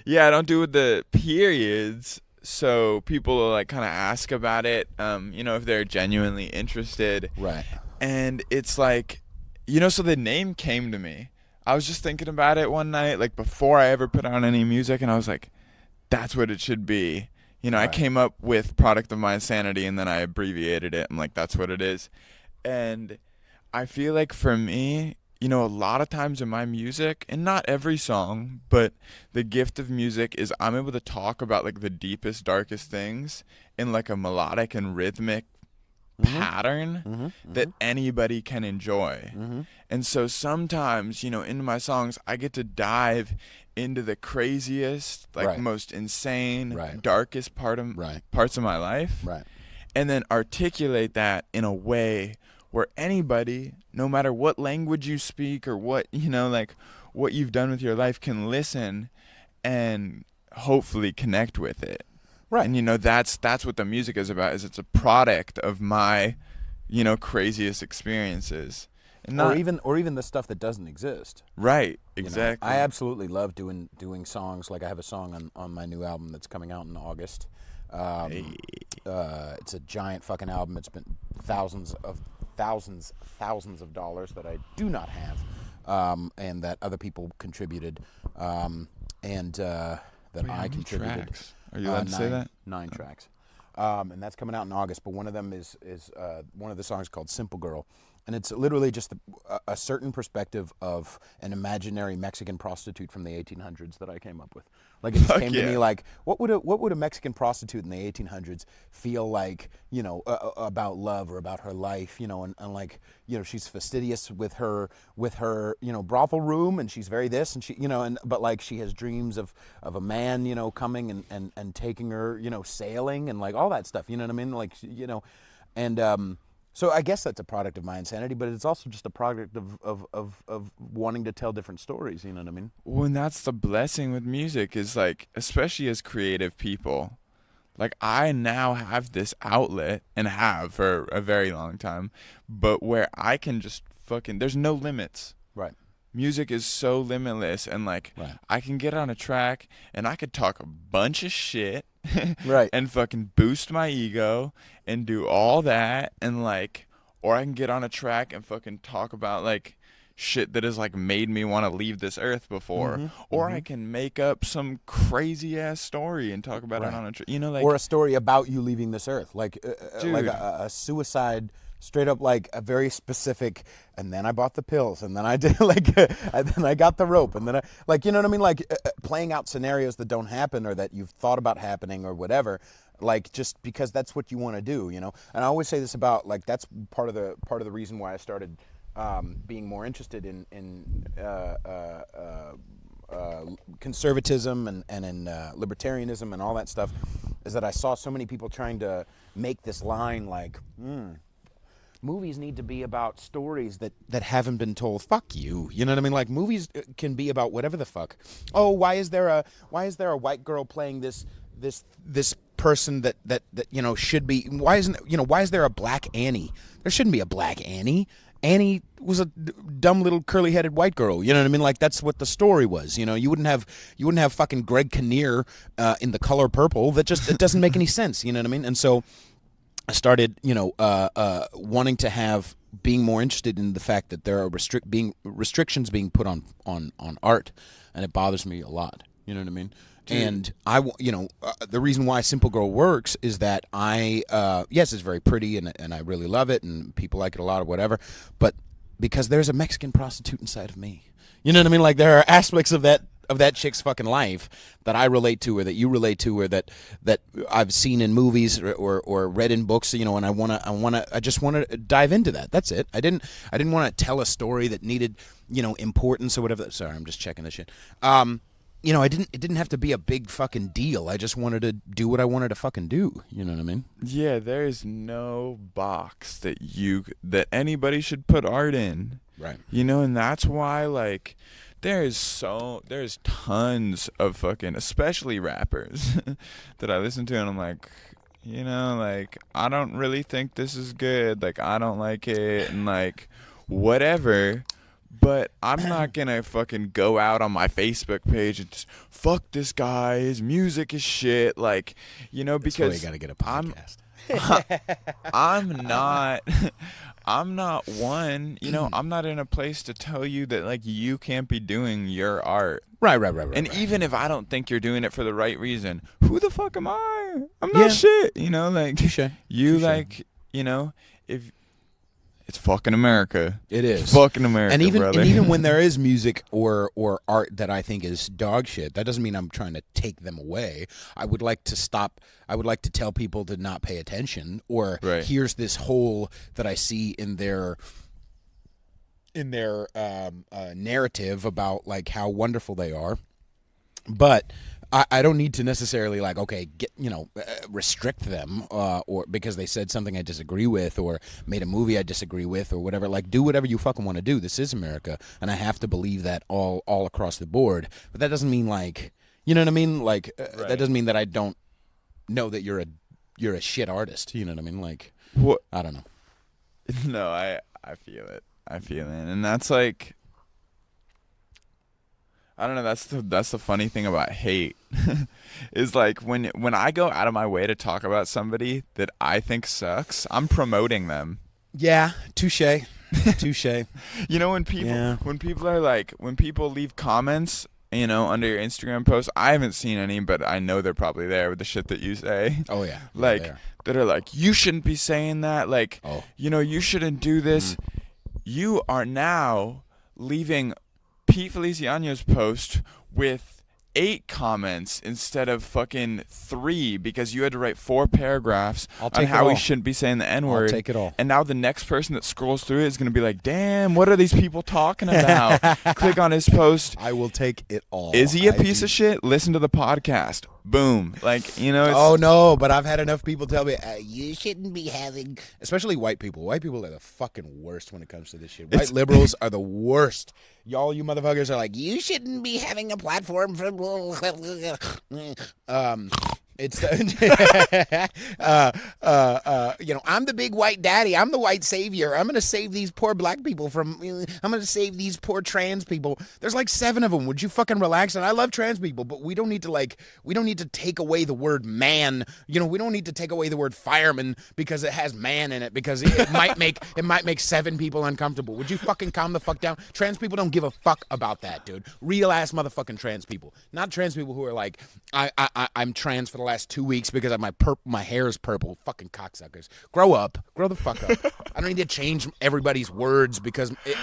Yeah, I don't do it with the periods. So people will like kind of ask about it, if they're genuinely interested. Right. And it's like, so the name came to me. I was just thinking about it one night, like before I ever put on any music, and I was like, that's what it should be. Right. I came up with product of my insanity, and then I abbreviated it. I'm like, that's what it is. And I feel like for me, a lot of times in my music, and not every song, but the gift of music is I'm able to talk about like the deepest, darkest things in like a melodic and rhythmic pattern that anybody can enjoy. And so sometimes, in my songs, I get to dive into the craziest, like most insane, darkest parts of my life, and then articulate that in a way where anybody, no matter what language you speak or what, what you've done with your life, can listen and hopefully connect with it. Right. And, that's what the music is about, is it's a product of my, craziest experiences. And or even the stuff that doesn't exist. Right, exactly. I absolutely love doing songs. Like I have a song on my new album that's coming out in August. It's a giant fucking album. It's been thousands of dollars that I do not have, and that other people contributed, and that I contributed. Tracks? Are you allowed to say that? 9 tracks, and that's coming out in August. But one of them is one of the songs called "Simple Girl." And it's literally just a certain perspective of an imaginary Mexican prostitute from the 1800s that I came up with. Like it just came to me like, what would a Mexican prostitute in the 1800s feel like, about love or about her life, and like, she's fastidious with her, brothel room, and she's very this, and she, but like she has dreams of a man, coming and taking her, sailing and like all that stuff, you know what I mean? Like, and so I guess that's a product of my insanity, but it's also just a product of wanting to tell different stories, you know what I mean? Well, and that's the blessing with music is like, especially as creative people, like I now have this outlet and have for a very long time, but where I can just there's no limits. Right. Music is so limitless, and like I can get on a track and I could talk a bunch of shit. Right. And fucking boost my ego and do all that, and like, or I can get on a track and fucking talk about like shit that has like made me want to leave this earth before, or I can make up some crazy ass story and talk about it on a like, or a story about you leaving this earth, like like a suicide. Straight up, like a very specific, and then I bought the pills, and then I did and then I got the rope, and then you know what I mean, like playing out scenarios that don't happen or that you've thought about happening or whatever, like just because that's what you want to do, And I always say this about like that's part of the reason why I started being more interested in conservatism and in libertarianism and all that stuff, is that I saw so many people trying to make this line like. movies need to be about stories that haven't been told. Fuck you. You know what I mean? Like, movies can be about whatever the fuck. Oh, why is there a white girl playing this person that should be? Why is there a black Annie? There shouldn't be a black Annie. Annie was a dumb little curly-headed white girl. You know what I mean? Like, that's what the story was. You know, you wouldn't have fucking Greg Kinnear in The Color Purple. It doesn't make any sense. You know what I mean? And so I started, wanting to have, being more interested in the fact that there are restrictions being put on art, and it bothers me a lot. You know what I mean? Dude. And the reason why Simple Girl works is that yes, it's very pretty and I really love it and people like it a lot or whatever, but because there's a Mexican prostitute inside of me. You know what I mean? Like, there are aspects of that chick's fucking life that I relate to, or that you relate to, or that I've seen in movies or read in books, and I just want to dive into that. That's it. I didn't want to tell a story that needed, importance or whatever. Sorry, I'm just checking this shit. It didn't have to be a big fucking deal. I just wanted to do what I wanted to fucking do. You know what I mean? Yeah, there is no box that anybody should put art in. Right. And that's why, like, there's tons of fucking, especially rappers, that I listen to, and I'm like, I don't really think this is good. Like, I don't like it, and like, whatever. But I'm not gonna fucking go out on my Facebook page and just fuck this guy. His music is shit. Like, because that's why you gotta get a podcast. I'm not one. I'm not in a place to tell you that, like, you can't be doing your art. Right. And even if I don't think you're doing it for the right reason, who the fuck am I? I'm not shit. Like, touché. You Touché. Like, if. It's fucking America. It is fucking America, and even brother. And even when there is music or art that I think is dog shit, that doesn't mean I'm trying to take them away. I would like to stop. I would like to tell people to not pay attention. Or here's this hole that I see in their narrative about, like, how wonderful they are, but I don't need to necessarily, like, restrict them or because they said something I disagree with or made a movie I disagree with or whatever. Like, do whatever you fucking want to do. This is America, and I have to believe that all across the board. But that doesn't mean, like, you know what I mean? Like, that doesn't mean that I don't know that you're a shit artist. You know what I mean? Like, what? I don't know. No, I feel it. And that's like, I don't know. That's the funny thing about hate, is like when I go out of my way to talk about somebody that I think sucks, I'm promoting them. Yeah, touché. When people leave comments, under your Instagram post, I haven't seen any, but I know they're probably there with the shit that you say. Oh yeah, like that are like, you shouldn't be saying that. Like, you shouldn't do this. You are now leaving Pete Feliciano's post with 8 comments instead of fucking 3 because you had to write 4 paragraphs on how he shouldn't be saying the N-word. I'll take it all. And now the next person that scrolls through it is going to be like, damn, what are these people talking about? Click on his post. I will take it all. Is he a piece of shit? Listen to the podcast. Boom. Like, it's... Oh, no, but I've had enough people tell me, you shouldn't be having... Especially white people. White people are the fucking worst when it comes to this shit. White liberals are the worst. Y'all, you motherfuckers are like, you shouldn't be having a platform for... It's I'm the big white daddy. I'm the white savior. I'm going to save these poor black people from, I'm going to save these poor trans people. There's like 7 of them. Would you fucking relax? And I love trans people, but we don't need to take away the word man. We don't need to take away the word fireman because it has man in it, because it might make 7 people uncomfortable. Would you fucking calm the fuck down? Trans people don't give a fuck about that, dude. Real ass motherfucking trans people. Not trans people who are like, I'm trans for the last 2 weeks because my hair is purple. Fucking cocksuckers. Grow up. Grow the fuck up. I don't need to change everybody's words because it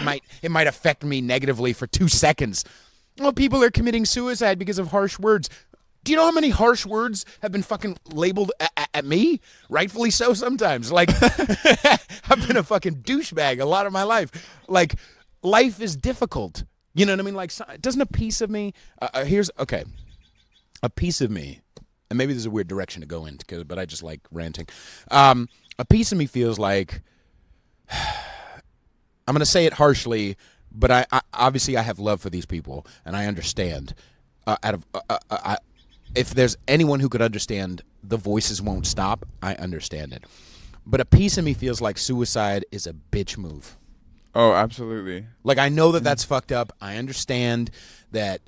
might affect me negatively for 2 seconds. Well, people are committing suicide because of harsh words. Do you know how many harsh words have been fucking labeled at me? Rightfully so sometimes. Like, I've been a fucking douchebag a lot of my life. Like, life is difficult. You know what I mean? Like, doesn't a piece of me... A piece of me... And maybe there's a weird direction to go in, but I just like ranting. A piece of me feels like I'm going to say it harshly, but I obviously I have love for these people, and I understand. If there's anyone who could understand the voices won't stop, I understand it. But a piece of me feels like suicide is a bitch move. Oh, absolutely. Like, I know that that's fucked up. I understand that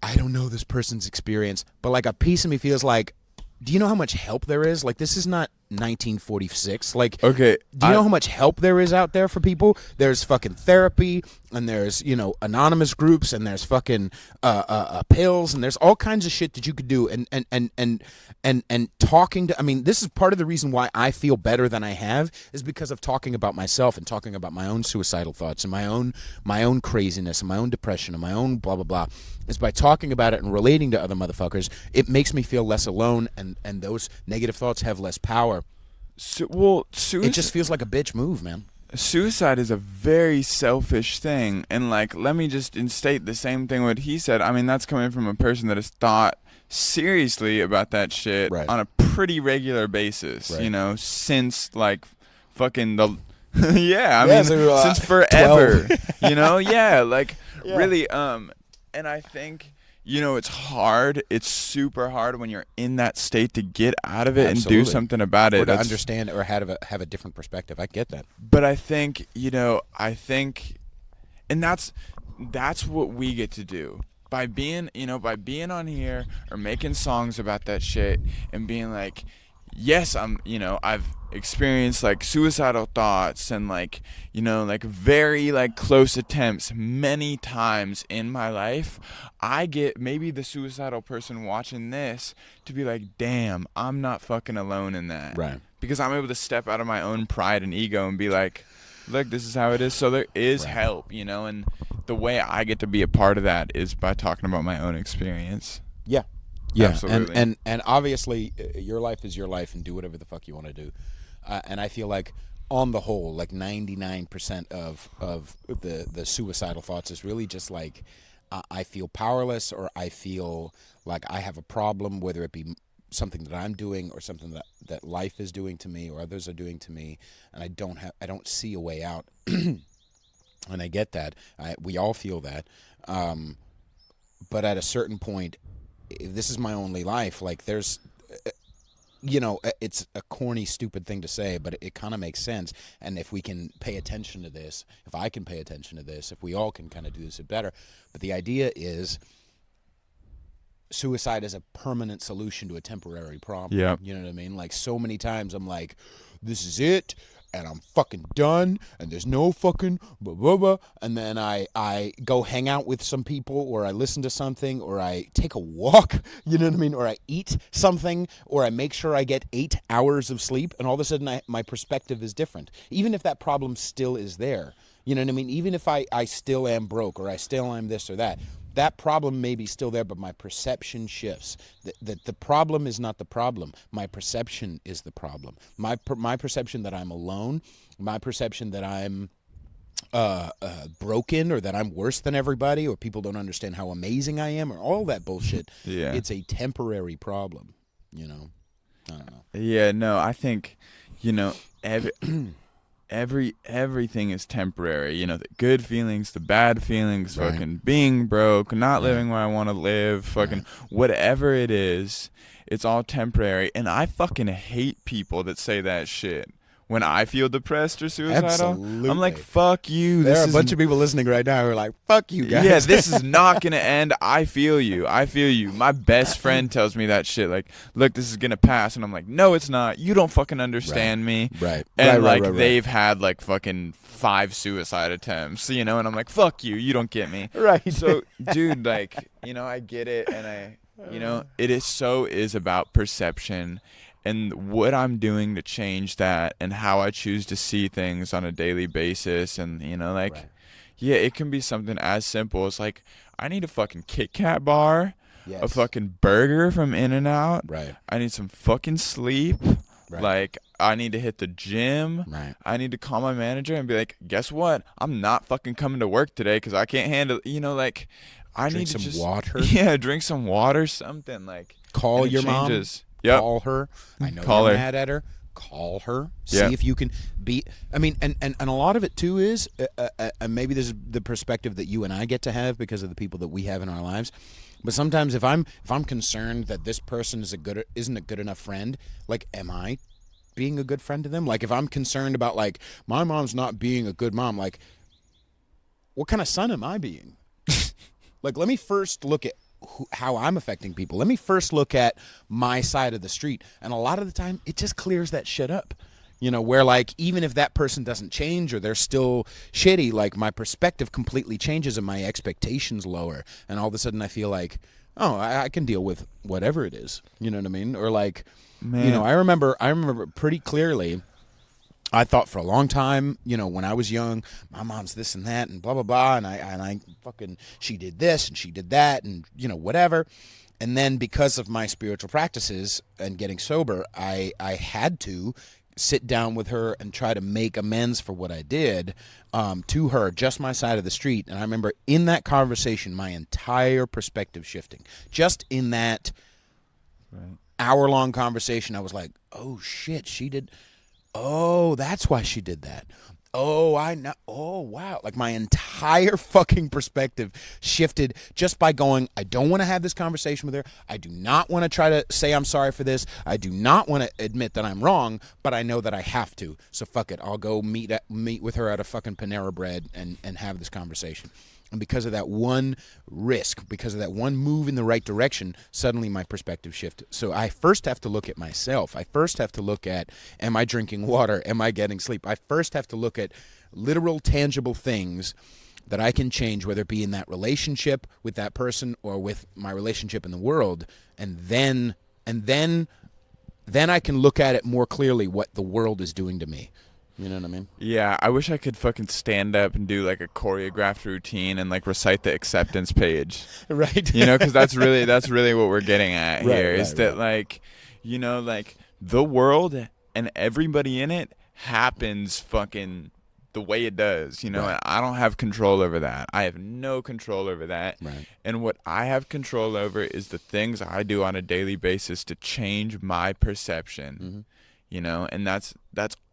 I don't know this person's experience, but like a piece of me feels like, do you know how much help there is? Like, this is not 1946. Like, Okay. do you know how much help there is out there for people? There's fucking therapy, and there's, anonymous groups, and there's fucking pills, and there's all kinds of shit that you could do. And talking to, I mean, this is part of the reason why I feel better than I have, is because of talking about myself and talking about my own suicidal thoughts and my own craziness and my own depression and my own blah blah blah. Is by talking about it and relating to other motherfuckers, it makes me feel less alone, and those negative thoughts have less power. It just feels like a bitch move, man. Suicide is a very selfish thing, and like, let me just instate the same thing what he said. I mean, that's coming from a person that has thought seriously about that shit on a pretty regular basis, since like fucking the since forever. Really, and I think, it's hard. It's super hard when you're in that state to get out of it and do something about it. Or to understand or have a different perspective. I get that. But I think, and that's what we get to do. By being on here or making songs about that shit and being like, yes, I've experienced like suicidal thoughts and like very like close attempts many times in my life. I get maybe the suicidal person watching this to be like, damn, I'm not fucking alone in that. Right. Because I'm able to step out of my own pride and ego and be like, look, this is how it is. So there is help, and the way I get to be a part of that is by talking about my own experience. Yeah. Absolutely. And obviously your life is your life, and do whatever the fuck you want to do. And I feel like on the whole, like 99% of the suicidal thoughts is really just like, I feel powerless, or I feel like I have a problem, whether it be something that I'm doing or something that life is doing to me or others are doing to me, and I don't see a way out. And I get that. We all feel that. But at a certain point, if this is my only life, like there's, it's a corny, stupid thing to say, but it kind of makes sense. And if we can pay attention to this, if I can pay attention to this, if we all can kind of do this better. But the idea is suicide is a permanent solution to a temporary problem. Yeah. You know what I mean? Like, so many times I'm like, this is it, and I'm fucking done, and there's no fucking blah, blah, blah. And then I go hang out with some people, or I listen to something, or I take a walk, you know what I mean? Or I eat something, or I make sure I get 8 hours of sleep, and all of a sudden my perspective is different. Even if that problem still is there, you know what I mean? Even if I still am broke, or I still am this or that, that problem may be still there, but my perception shifts. The problem is not the problem. My perception is the problem. My perception that I'm alone, my perception that I'm broken, or that I'm worse than everybody, or people don't understand how amazing I am, or all that bullshit. Yeah. It's a temporary problem, I don't know. Yeah, no, I think, everything is temporary. The good feelings, the bad feelings, Right. fucking being broke, not living where I want to live, fucking whatever it is, it's all temporary. And I fucking hate people that say that shit. When I feel depressed or suicidal, Absolutely. I'm like, fuck you. There are a bunch of people listening right now who are like, fuck you guys. Yeah, this is not going to end. I feel you. My best friend tells me that shit. Like, look, this is going to pass. And I'm like, no, it's not. You don't fucking understand me. Right. And Right. they've had like fucking 5 suicide attempts, and I'm like, fuck you. You don't get me. Right. So, dude, like, I get it. And it is about perception. And what I'm doing to change that, and how I choose to see things on a daily basis. And, Right. yeah, it can be something as simple as like, I need a fucking Kit Kat bar, Yes. a fucking burger from In-N-Out. Right. I need some fucking sleep. Right. Like, I need to hit the gym. Right. I need to call my manager and be like, guess what? I'm not fucking coming to work today because I can't handle, I Drink need some to just, water. Yeah, drink some water, something like. Call and it your mom. changes. Yep. Call her. I know Call you're her. mad at her. call her, Yeah. see if you can be. I mean, and a lot of it too is, and maybe this is the perspective that you and I get to have because of the people that we have in our lives. But sometimes if I'm concerned that this person isn't a good enough friend, like, am I being a good friend to them? Like, if I'm concerned about, like, my mom's not being a good mom, like, what kind of son am I being? Like, let me first look at how I'm affecting people. Let me first look at my side of the street. And a lot of the time, it just clears that shit up. You know, where, like, even if that person doesn't change or they're still shitty, like, my perspective completely changes and my expectations lower. And all of a sudden I feel like, oh, I can deal with whatever it is. You know what I mean? Or, like, Man. you know, I remember pretty clearly, I thought for a long time, you know, when I was young, my mom's this and that and blah, blah, blah. And I fucking, she did this and she did that and, you know, whatever. And then because of my spiritual practices and getting sober, I had to sit down with her and try to make amends for what I did to her, just my side of the street. And I remember in that conversation, my entire perspective shifting. Just in that hour-long conversation, I was like, oh, shit, she did. Oh, that's why she did that. Oh, I know. Oh, wow. Like, my entire fucking perspective shifted just by going, I don't want to have this conversation with her. I do not want to try to say I'm sorry for this. I do not want to admit that I'm wrong, but I know that I have to. So fuck it. I'll go meet with her at a fucking Panera Bread and have this conversation. And because of that one risk, because of that one move in the right direction, suddenly my perspective shifted. So I first have to look at myself. I first have to look at, am I drinking water? Am I getting sleep? I first have to look at literal, tangible things that I can change, whether it be in that relationship with that person or with my relationship in the world. And then I can look at it more clearly, what the world is doing to me. You know what I mean? Yeah, I wish I could fucking stand up and do like a choreographed routine and like recite the acceptance page. Right. You know, because that's really what we're getting at here, Right, is that like, you know, like the world and everybody in it happens fucking the way it does, you know, and I don't have control over that. I have no control over that. Right. And what I have control over is the things I do on a daily basis to change my perception. Mm-hmm. You know, and that's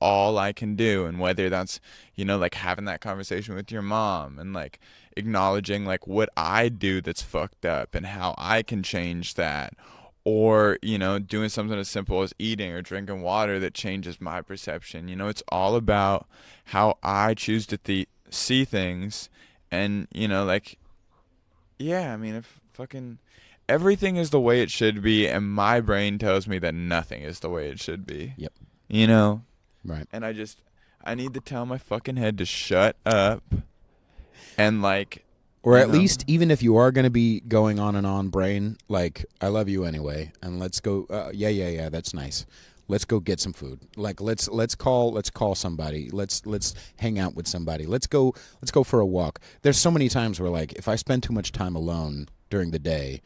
all I can do. And whether that's, you know, like having that conversation with your mom and like acknowledging like what I do that's fucked up and how I can change that, or, you know, doing something as simple as eating or drinking water that changes my perception. You know, it's all about how I choose to see things. And, you know, like, yeah, I mean, if fucking everything is the way it should be, and my brain tells me that nothing is the way it should be. Yep. You know? Right. And I need to tell my fucking head to shut up and like... Or at least, even if you are going to be going on and on, brain, like, I love you anyway, and let's go, yeah, that's nice. Let's go get some food. Like, let's call somebody. Let's hang out with somebody. Let's go for a walk. There's so many times where, like, if I spend too much time alone during the day,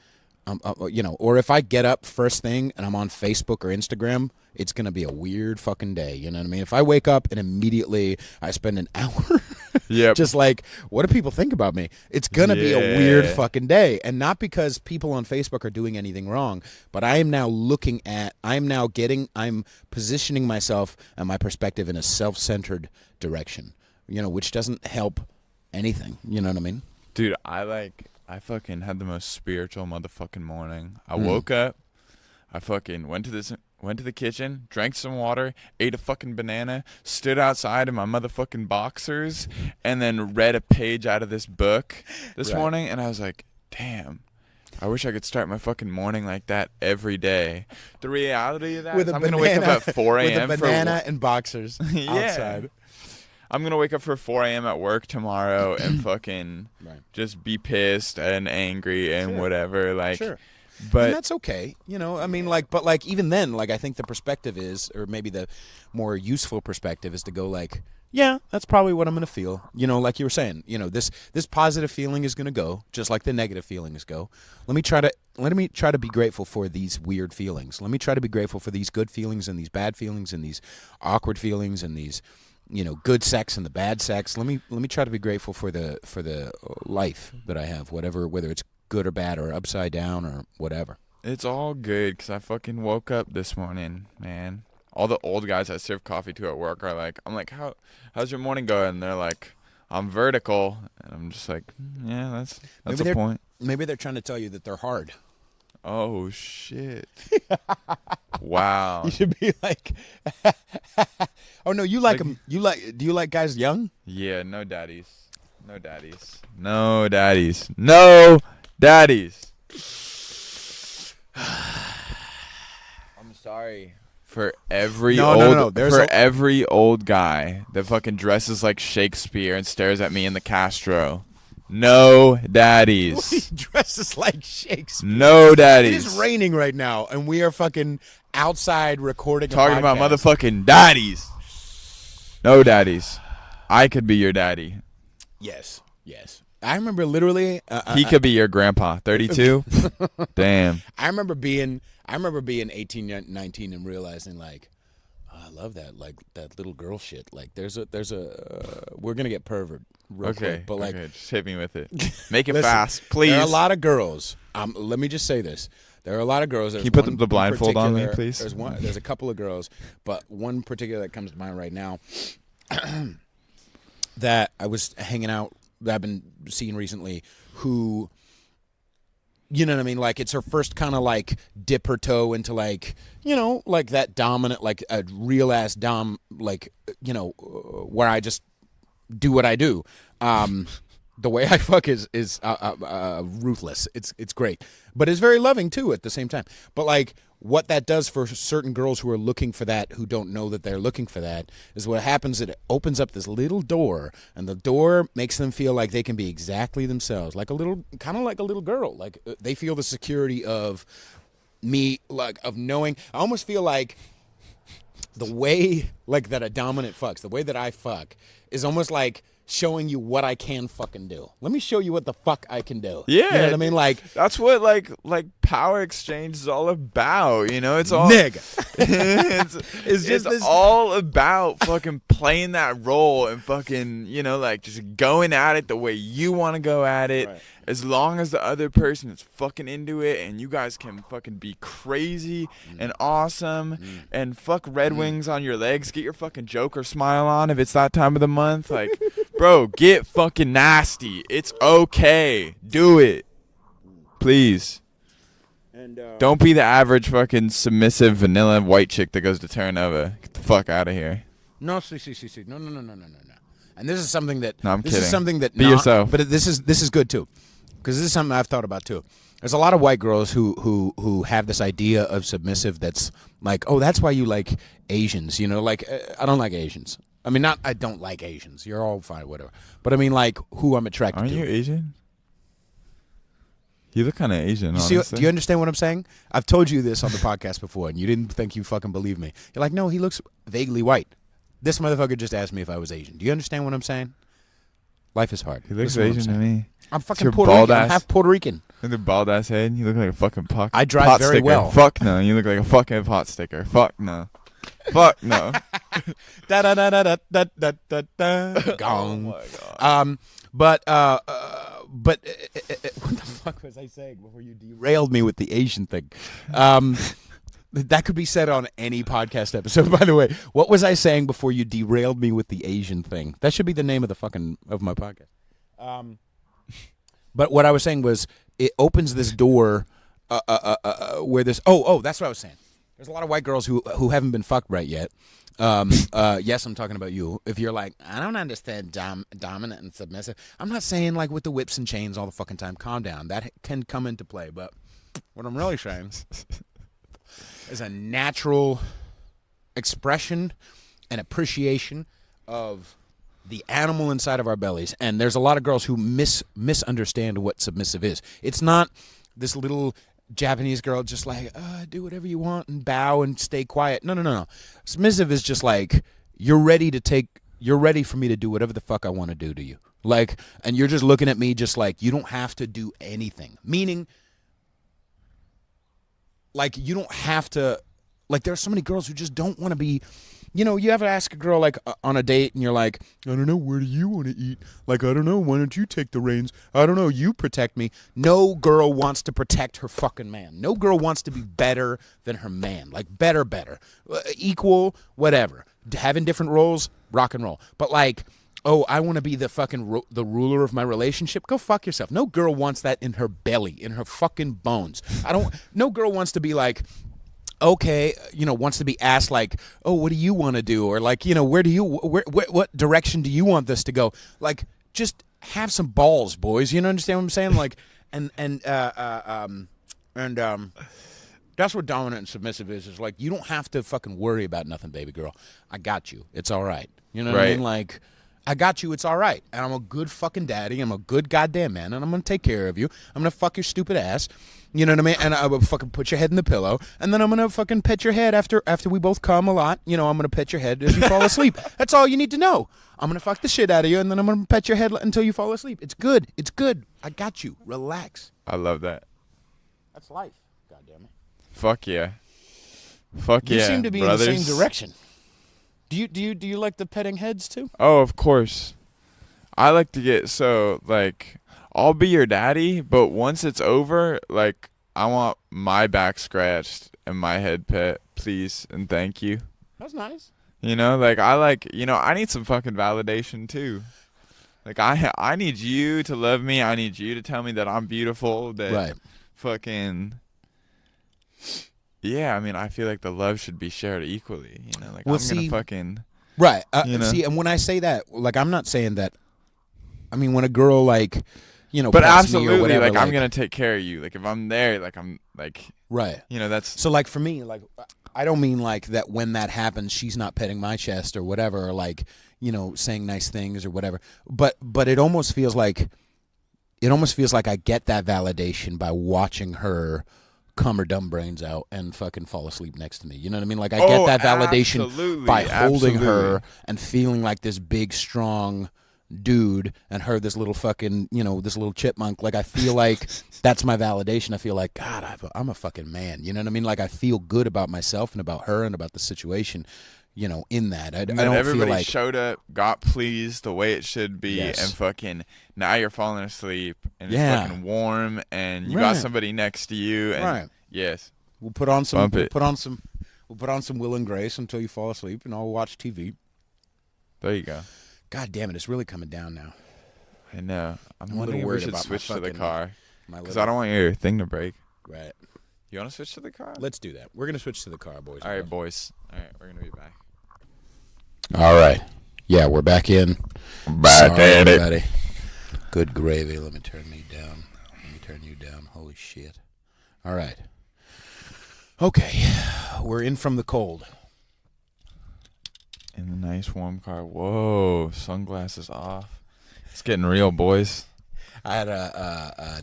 you know, or if I get up first thing and I'm on Facebook or Instagram, it's going to be a weird fucking day. You know what I mean? If I wake up and immediately I spend an hour just like, what do people think about me? It's going to be a weird fucking day. And not because people on Facebook are doing anything wrong, but I'm positioning myself and my perspective in a self-centered direction, you know, which doesn't help anything. You know what I mean? Dude, I fucking had the most spiritual motherfucking morning. I woke up, I fucking went to the kitchen, drank some water, ate a fucking banana, stood outside in my motherfucking boxers, and then read a page out of this book this morning, and I was like, damn, I wish I could start my fucking morning like that every day. The reality of that is I'm going to wake up at 4 a.m. with a banana and boxers outside. I'm going to wake up for 4 a.m. at work tomorrow and fucking just be pissed and angry and whatever. Like, but and that's okay. You know, I mean, like, but like, even then, like, I think the perspective is, or maybe the more useful perspective is to go like, yeah, that's probably what I'm going to feel. You know, like you were saying, you know, this positive feeling is going to go just like the negative feelings go. Let me try to be grateful for these weird feelings. Let me try to be grateful for these good feelings and these bad feelings and these awkward feelings and these, you know, good sex and the bad sex. Let me try to be grateful for the life that I have, whether it's good or bad or upside down or whatever. It's all good because I fucking woke up this morning, man. all the old guys I serve coffee to at work are like, I'm like, how's your morning going? And they're like, I'm vertical. And I'm just like, yeah, that's maybe a point. Maybe they're trying to tell you that they're hard. Oh shit! Wow. You should be like, oh no, you like them. Do you like guys young? Yeah, no daddies. No daddies. No daddies. No daddies. I'm sorry for every every old guy that fucking dresses like Shakespeare and stares at me in the Castro. No daddies. He dresses like Shakespeare. No daddies. It is raining right now, and we are fucking outside recording Talking a about podcast. motherfucking daddies. No daddies. I could be your daddy. Yes. I remember literally. He could be your grandpa. 32. Damn. I remember being 18, 19, and realizing like, oh, I love that, like that little girl shit. Like there's a we're gonna get pervert. Real quick, but like, just hit me with it. Make it listen, fast, please. There are a lot of girls. Let me just say this. There are a lot of girls. Can you put the blindfold on me, please? There's a couple of girls, but one particular that comes to mind right now that I was hanging out, that I've been seeing recently, who, you know what I mean? Like, it's her first kind of like dip her toe into like, you know, like that dominant, like a real ass dom, like, you know, where I just do what I do. The way I fuck is ruthless. It's great, but it's very loving too at the same time. But like, what that does for certain girls who are looking for that, who don't know that they're looking for that, is what happens. It opens up this little door, and the door makes them feel like they can be exactly themselves, like a little, kind of like a little girl. Like they feel the security of me, like of knowing. I almost feel like the way like that a dominant fucks, the way that I fuck, is almost like showing you what I can fucking do. Let me show you what the fuck I can do. Yeah, you know what I mean. Like that's what like power exchange is all about. You know, it's all nigga. it's all about fucking playing that role and fucking, you know, like just going at it the way you want to go at it. Right. As long as the other person is fucking into it and you guys can fucking be crazy and awesome and fuck Red Wings on your legs, get your fucking Joker smile on if it's that time of the month. Like, bro, get fucking nasty. It's okay. Do it. Please. And don't be the average fucking submissive vanilla white chick that goes to Terranova. Get the fuck out of here. no. No. And this is something that No, I'm this kidding. is something that Be yourself. But this is good too, because this is something I've thought about too. There's a lot of white girls who have this idea of submissive that's like, oh, that's why you like Asians. You know, like I don't like Asians. I mean, not I don't like Asians. You're all fine, whatever. But I mean, like, who I'm attracted Aren't to. you Asian? You look kind of Asian, See, honestly. do you understand what I'm saying? I've told you this on the podcast before, and you didn't think you fucking believe me. You're like, no, he looks vaguely white. This motherfucker just asked me if I was Asian. Do you understand what I'm saying? Life is hard. He looks Listen Asian to me. I'm fucking your Puerto Rican. bald I'm ass. half Puerto Rican. With the bald ass head, you look like a fucking pot. I drive pot very sticker. well. Fuck no, you look like a fucking pot sticker. Fuck no. Fuck no. Da da da da da da da da. Gong. Oh my god. But what the fuck was I saying before you derailed me with the Asian thing? That could be said on any podcast episode, by the way. What was I saying before you derailed me with the Asian thing? That should be the name of my podcast. But what I was saying was it opens this door where this. Oh, that's what I was saying. There's a lot of white girls who haven't been fucked right yet. Yes, I'm talking about you. If you're like, I don't understand dominant and submissive. I'm not saying like with the whips and chains all the fucking time. Calm down. That can come into play. But what I'm really saying is a natural expression and appreciation of the animal inside of our bellies. And there's a lot of girls who misunderstand what submissive is. It's not this little Japanese girl just like, do whatever you want and bow and stay quiet. No. Submissive is just like, you're ready for me to do whatever the fuck I want to do to you. Like, and you're just looking at me just like, you don't have to do anything. Meaning, like, you don't have to, like, there are so many girls who just don't want to be you ever ask a girl like on a date and you're like, I don't know, where do you want to eat? Like, I don't know, why don't you take the reins? I don't know, you protect me. No girl wants to protect her fucking man. No girl wants to be better than her man. Like, better. Equal, whatever. Having different roles, rock and roll. But like, oh, I want to be the fucking the ruler of my relationship. Go fuck yourself. No girl wants that in her belly, in her fucking bones. No girl wants to be like, okay, wants to be asked like, oh, what do you want to do? Or like, what direction do you want this to go? Like, just have some balls, boys. You understand what I'm saying? Like, and that's what dominant and submissive is like, you don't have to fucking worry about nothing, baby girl. I got you. It's all right. You know what I mean? Like, I got you. It's all right. And I'm a good fucking daddy. I'm a good goddamn man. And I'm going to take care of you. I'm going to fuck your stupid ass. You know what I mean? And I will fucking put your head in the pillow. And then I'm going to fucking pet your head after we both come a lot. I'm going to pet your head as you fall asleep. That's all you need to know. I'm going to fuck the shit out of you. And then I'm going to pet your head until you fall asleep. It's good. It's good. I got you. Relax. I love that. That's life. God damn it. Fuck yeah. Fuck yeah. You seem to be brothers. in the same direction. Do you like the petting heads too? Oh, of course. I like to get like, I'll be your daddy, but once it's over, like, I want my back scratched and my head pet, please and thank you. That's nice. Like, I need some fucking validation too. Like, I need you to love me. I need you to tell me that I'm beautiful. That right. Fucking. Yeah, I mean, I feel like the love should be shared equally. Like, well, I'm gonna fucking. Right. See, and when I say that, like, I'm not saying that. I mean, when a girl like, but absolutely, whatever, like, I'm gonna take care of you. Like, if I'm there, like, I'm like. Right. That's. So, like, for me, like, I don't mean like that when that happens, she's not petting my chest or whatever, or like, saying nice things or whatever. But it almost feels like. I get that validation by watching her cum her dumb brains out and fucking fall asleep next to me. You know what I mean? Like, I get that validation by holding her and feeling like this big, strong dude, and her this little fucking, this little chipmunk. Like, I feel like that's my validation. I feel like, God, I'm a fucking man. You know what I mean? Like, I feel good about myself and about her and about the situation. In that. I don't everybody feel like showed up, got pleased the way it should be, yes. and fucking now you're falling asleep and it's fucking warm, and you got somebody next to you, and yes, we'll put on some Will and Grace until you fall asleep, and I'll watch TV. There you go. God damn it, it's really coming down now. I know. I'm wondering if we should switch to the car because I don't want your thing to break. Right. You want to switch to the car? Let's do that. We're gonna switch to the car, boys. All right, boys. All right, we're gonna be back. All right. Yeah, we're back in. Back at everybody. It. Good gravy. Let me turn me down. Let me turn you down. Holy shit. All right. Okay. We're in from the cold. In the nice warm car. Whoa. Sunglasses off. It's getting real, boys. I had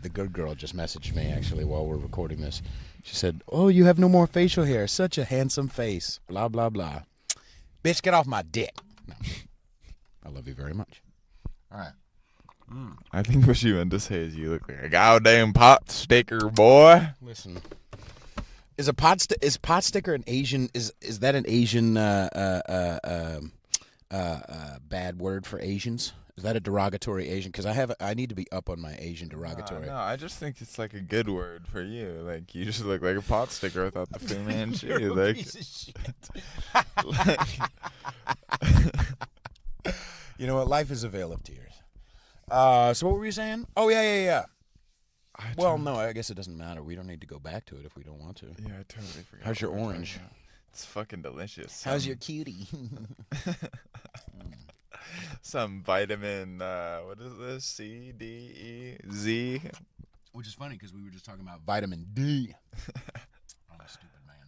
the good girl just messaged me, actually, while we're recording this. She said, oh, you have no more facial hair. Such a handsome face. Blah, blah, blah. Bitch, get off my dick. No. I love you very much. All right. I think what you meant to say is you look like a goddamn pot sticker, boy. Listen. Is pot sticker an Asian, is that an Asian bad word for Asians? Is that a derogatory Asian? Because I need to be up on my Asian derogatory. No, I just think it's like a good word for you. Like, you just look like a pot sticker without the Fu Manchu. Like, piece of shit. You know what? Life is a veil of tears. So what were you saying? Oh, yeah. Well, no, I guess it doesn't matter. We don't need to go back to it if we don't want to. Yeah, I totally forgot. How's your orange? It's fucking delicious. How's your cutie? Some vitamin, what is this? C, D, E, Z. Which is funny because we were just talking about vitamin D. Oh, stupid man.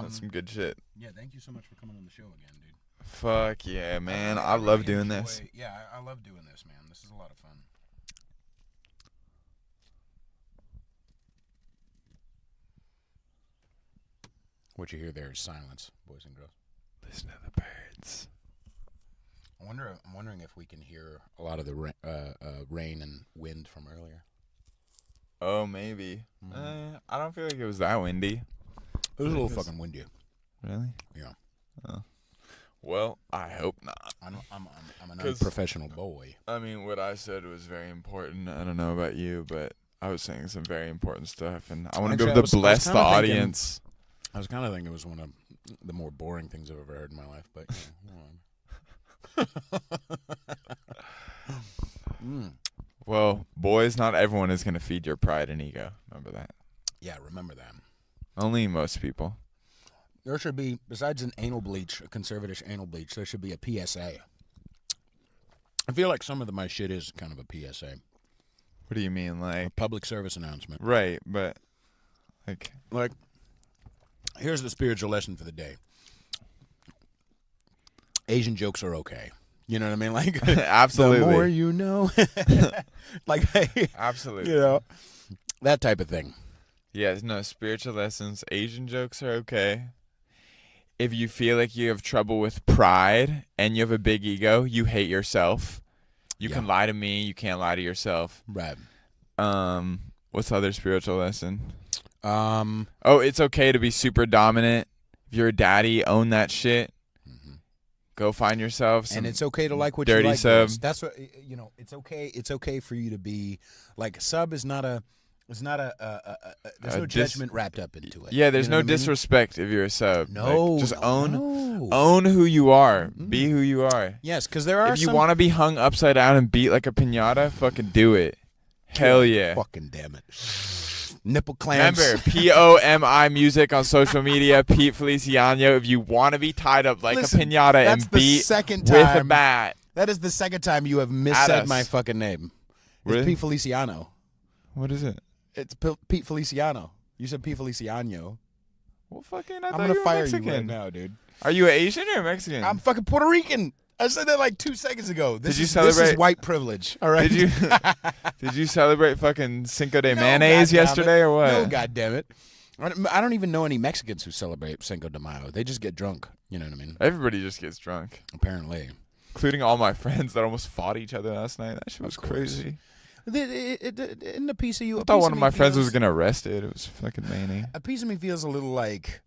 That's some good shit. Yeah, thank you so much for coming on the show again, dude. Fuck yeah, man. I love doing this. Yeah, I love doing this, man. This is a lot of fun. What you hear there is silence, boys and girls. Listen to the birds. I'm wondering if we can hear a lot of the rain and wind from earlier. Oh, maybe. I don't feel like it was that windy. It was a little fucking windy. Really? Yeah. Well, I hope not. I'm an unprofessional boy. I mean, what I said was very important. I don't know about you, but I was saying some very important stuff, and I want to be able to bless the audience. I was kind of thinking it was one of the more boring things I've ever heard in my life, but Well, boys, not everyone is going to feed your pride and ego. Remember that. Yeah, remember that. Only most people. There should be, besides an anal bleach, a conservative anal bleach, there should be a PSA. I feel like some of my shit is kind of a PSA. What do you mean, like? A public service announcement. Right, but, Like, here's the spiritual lesson for the day. Asian jokes are okay. You know what I mean? Like, absolutely. The more you know. Like, hey, absolutely. You know, that type of thing. Yes, no, spiritual lessons. Asian jokes are okay. If you feel like you have trouble with pride and you have a big ego, you hate yourself. You can lie to me. You can't lie to yourself. Right. What's the other spiritual lesson? Oh, it's okay to be super dominant. If you're a daddy, own that shit. Go find yourself some and it's okay to like what dirty you like. sub. That's what it's okay. It's okay for you to be like sub is not a. It's not there's no judgment wrapped up into it. Yeah, there's no disrespect if you're a sub. No, like, just own who you are. Be who you are. Yes, because there are. If you want to be hung upside down and beat like a piñata, fucking do it. Hell yeah. Fucking damn it. Nipple clamps. Remember, POMI music on social media, Pete Feliciano. If you want to be tied up like a piñata and beat with a bat. That is the second time you have missaid my fucking name. Really? It's Pete Feliciano. What is it? It's Pete Feliciano. You said Pete Feliciano. Well, fucking, I'm going to fire you right now, dude. Are you Asian or Mexican? I'm fucking Puerto Rican. I said that like 2 seconds ago. Did you celebrate? This is white privilege. All right. Did you celebrate fucking Cinco de Mayonnaise yesterday or what? No, goddammit. I don't even know any Mexicans who celebrate Cinco de Mayo. They just get drunk. You know what I mean? Everybody just gets drunk. Apparently. Including all my friends that almost fought each other last night. That shit was crazy. In the piece of you, I thought one of my friends was getting arrested. It was fucking many. A piece of me feels a little like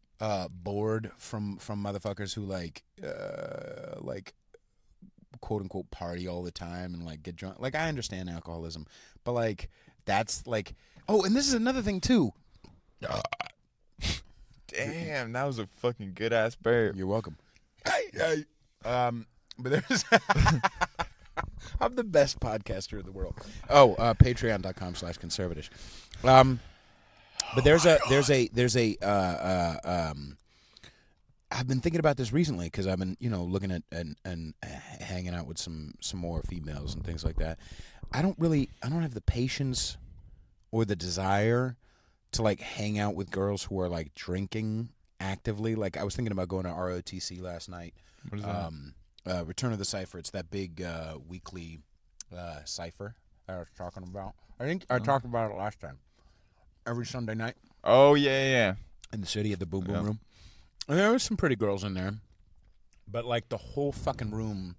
bored from motherfuckers who like quote unquote party all the time and like get drunk. Like I understand alcoholism, but like that's like and this is another thing too. Damn, that was a fucking good ass burp. You're welcome. But there's I'm the best podcaster in the world. Patreon.com/conservatish. But there's a I've been thinking about this recently because I've been, looking at and hanging out with some more females and things like that. I don't have the patience or the desire to like hang out with girls who are like drinking actively. Like I was thinking about going to ROTC last night. What is that? Return of the Cipher. It's that big weekly cipher I was talking about. I think I talked about it last time. Every Sunday night. Oh yeah. In the city at the Boom Boom Room. And there was some pretty girls in there, but like the whole fucking room,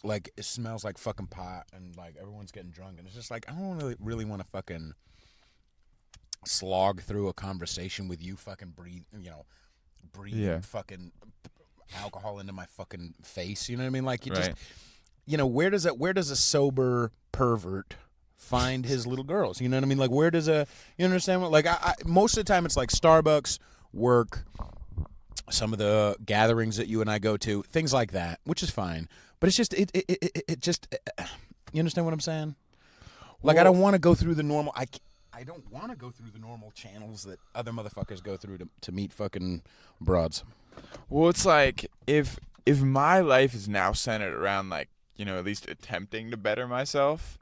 like it smells like fucking pot, and like everyone's getting drunk, and it's just like I don't really want to fucking slog through a conversation with you, fucking breathe fucking alcohol into my fucking face. You know what I mean? Like you just, where does a sober pervert find his little girls? You know what I mean? Like where does you understand what? Like I most of the time it's like Starbucks, work. Some of the gatherings that you and I go to, things like that, which is fine. But it's just, it just, you understand what I'm saying? Like, I don't want to go through the normal, I don't want to go through the normal channels that other motherfuckers go through to meet fucking broads. Well, it's like, if my life is now centered around, like, at least attempting to better myself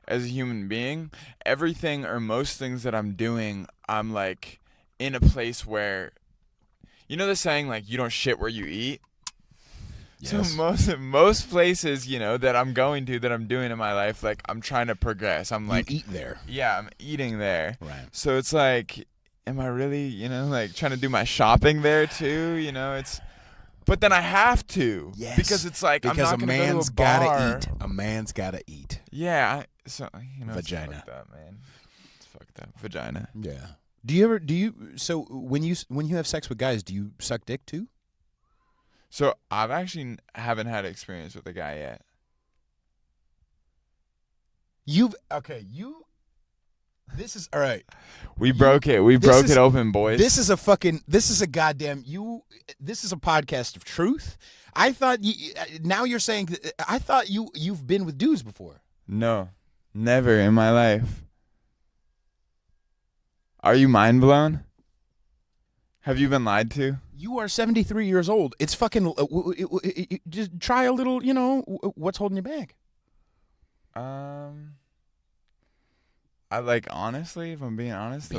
as a human being, everything or most things that I'm doing, I'm, like, in a place where, the saying, like, you don't shit where you eat? Yes. So most places, that I'm going to, that I'm doing in my life, like, I'm trying to progress. I'm like... You eat there. Yeah, I'm eating there. Right. So it's like, am I really, like, trying to do my shopping there, too? It's... But then I have to. Yes. Because it's like, I'm not going to go to a bar. Gotta eat. A man's gotta eat. Yeah. Vagina. It's fucked up, man. It's fucked up. Vagina. Yeah. So when you have sex with guys, do you suck dick too? So I've actually haven't had experience with a guy yet. This is all right. We broke it. We broke it open, boys. This is a podcast of truth. I thought now you're saying, I thought you've been with dudes before. No, never in my life. Are you mind blown? Have you been lied to? You are 73 years old. It's fucking, just try a little, what's holding you back? I honestly, if I'm being honest,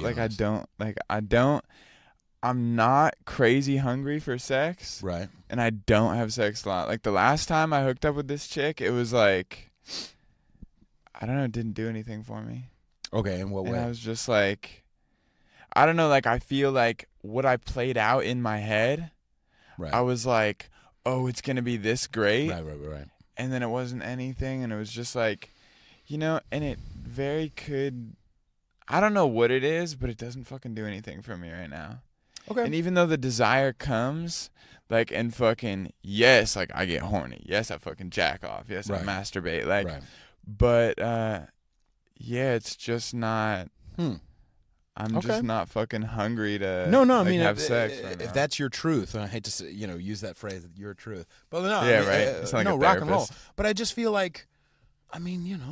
I'm not crazy hungry for sex. Right. And I don't have sex a lot. Like the last time I hooked up with this chick, it was like, I don't know, it didn't do anything for me. Okay, in what way? And I was just like, I don't know, I feel like what I played out in my head, right. I was like, oh, it's going to be this great. Right. And then it wasn't anything, and it was just like, and it very could, I don't know what it is, but it doesn't fucking do anything for me right now. Okay. And even though the desire comes, and fucking, yes, I get horny. Yes, I fucking jack off. Yes, right. I masturbate. Right. But, yeah, it's just not... I'm okay. just not fucking hungry to have sex right now. If that's your truth, and I hate to say, use that phrase, your truth. But no, yeah, right. It's like no, a rock and roll. therapist. But I just feel like, you're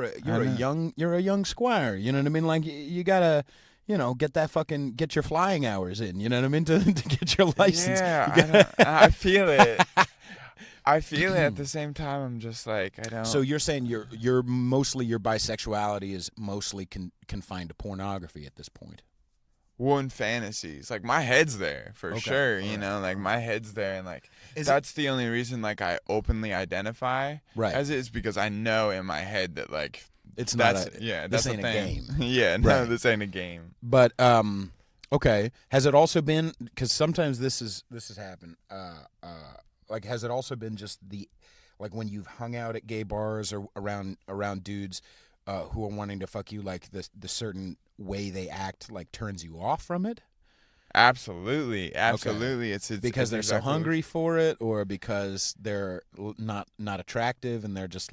a young squire. You know what I mean? Like you gotta, get your flying hours in. You know what I mean? To get your license. Yeah, I feel it. I feel it at the same time. I'm just like, I don't. So you're saying you're mostly, your bisexuality is mostly confined to pornography at this point. Well, in fantasies, my head's there for sure. My head's there, and that's the only reason I openly identify as it is, because I know in my head that it's that's not that's this ain't a game. Yeah, no, this ain't a game. But okay, has it also been, because sometimes this has happened. Has it also been just when you've hung out at gay bars or around dudes who are wanting to fuck you, the certain way they act turns you off from it? Absolutely. Okay. It's because they're so hungry for it, or because they're not attractive and they're just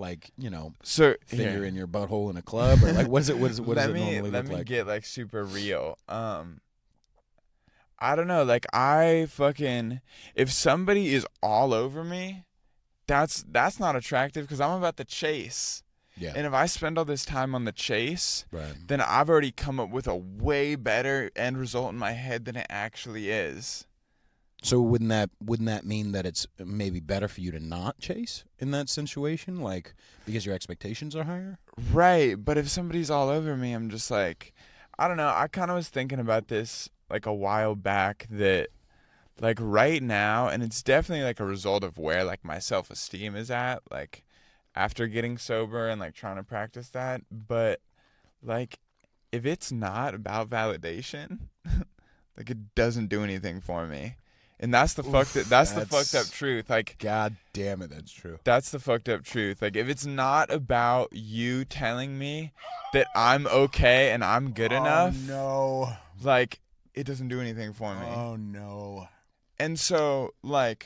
so finger in your butthole in a club, or what does it normally look like? Let me get super real. I don't know, I fucking, if somebody is all over me, that's not attractive, because I'm about to chase. Yeah. And if I spend all this time on the chase, right, then I've already come up with a way better end result in my head than it actually is. So wouldn't that mean that it's maybe better for you to not chase in that situation, because your expectations are higher? Right, but if somebody's all over me, I'm just I don't know, I kind of was thinking about this a while back, that right now, and it's definitely a result of where my self-esteem is at after getting sober and trying to practice that, but if it's not about validation, it doesn't do anything for me. And that's the fucked up truth. God damn it, that's true. That's the fucked up truth. If it's not about you telling me that I'm okay and I'm good enough, no, it doesn't do anything for me. Oh no. And so I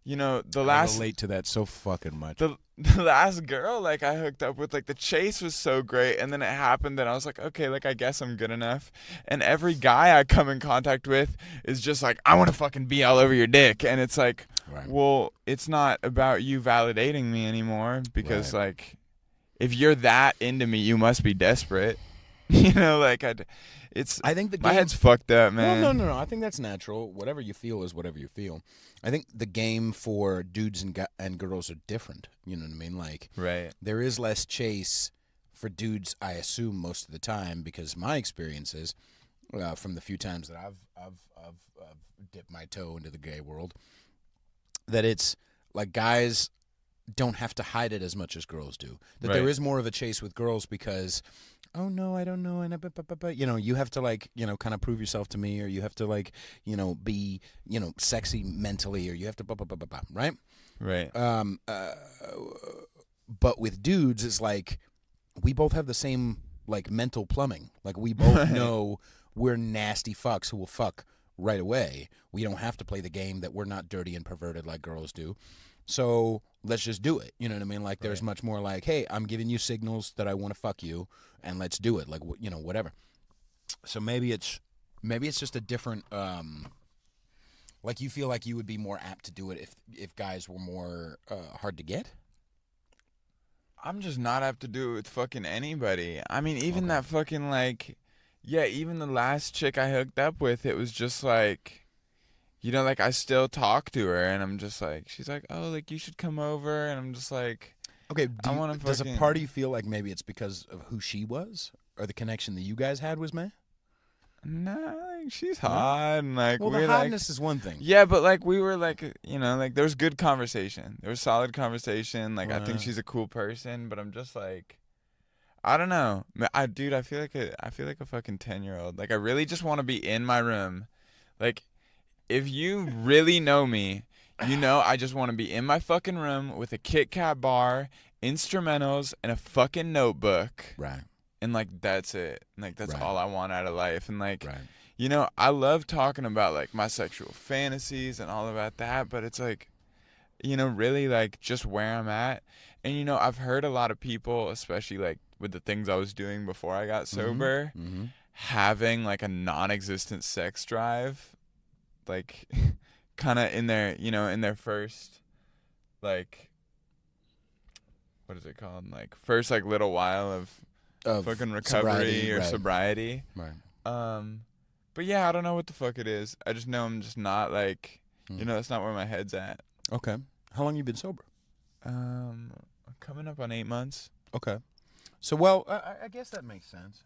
relate to that so fucking much. The last girl I hooked up with, the chase was so great, and then it happened and I was okay, I guess I'm good enough. And every guy I come in contact with is just I want to fucking be all over your dick, and it's right. Well, it's not about you validating me anymore, because right. If you're that into me, you must be desperate. I think my head's fucked up, man. No. I think that's natural. Whatever you feel is whatever you feel. I think the game for dudes and girls are different. You know what I mean? Right. There is less chase for dudes, I assume, most of the time, because my experiences, from the few times that I've dipped my toe into the gay world, that it's guys don't have to hide it as much as girls do. That right. There is more of a chase with girls because, oh no, I don't know, and you have to kind of prove yourself to me, or you have to be sexy mentally, or you have to right? Right. But with dudes, it's we both have the same mental plumbing. We both know we're nasty fucks who will fuck right away. We don't have to play the game that we're not dirty and perverted like girls do. So let's just do it. You know what I mean? Like there's much more like, hey, I'm giving you signals that I want to fuck you, and let's do it. Like, you know, whatever. So maybe it's just a different. Like you feel like you would be more apt to do it if guys were more hard to get. I'm just not apt to do it with fucking anybody. I mean, even that fucking like, yeah, even the last chick I hooked up with, it was just like, you know, like I still talk to her, and I'm just like, she's like, oh, like you should come over, and I'm just like, okay, I want to. Does a part of you feel like maybe it's because of who she was, or the connection that you guys had was meh? Nah, like, she's hot, and like well, we're the hotness like, is one thing. Yeah, but like we were like, you know, like there was good conversation. There was solid conversation. Like I think she's a cool person, but I'm just like, I don't know, I feel like a fucking 10-year-old. Like I really just want to be in my room. Like if you really know me, you know I just want to be in my fucking room with a Kit Kat bar, instrumentals, and a fucking notebook. Right. And, like, that's it. Like, that's Right. all I want out of life. And, like, Right. you know, I love talking about, like, my sexual fantasies and all about that. But it's, like, you know, really, like, just where I'm at. And, you know, I've heard a lot of people, especially, like, with the things I was doing before I got sober, having, like, a non-existent sex drive. Like, kind of in their, you know, in their first, like, what is it called? Like, first, like, little while of fucking recovery sobriety. Right. But yeah, I don't know what the fuck it is. I just know I'm just not like, you know, that's not where my head's at. Okay. How long you been sober? Coming up on 8 months. Okay. So, well, I guess that makes sense.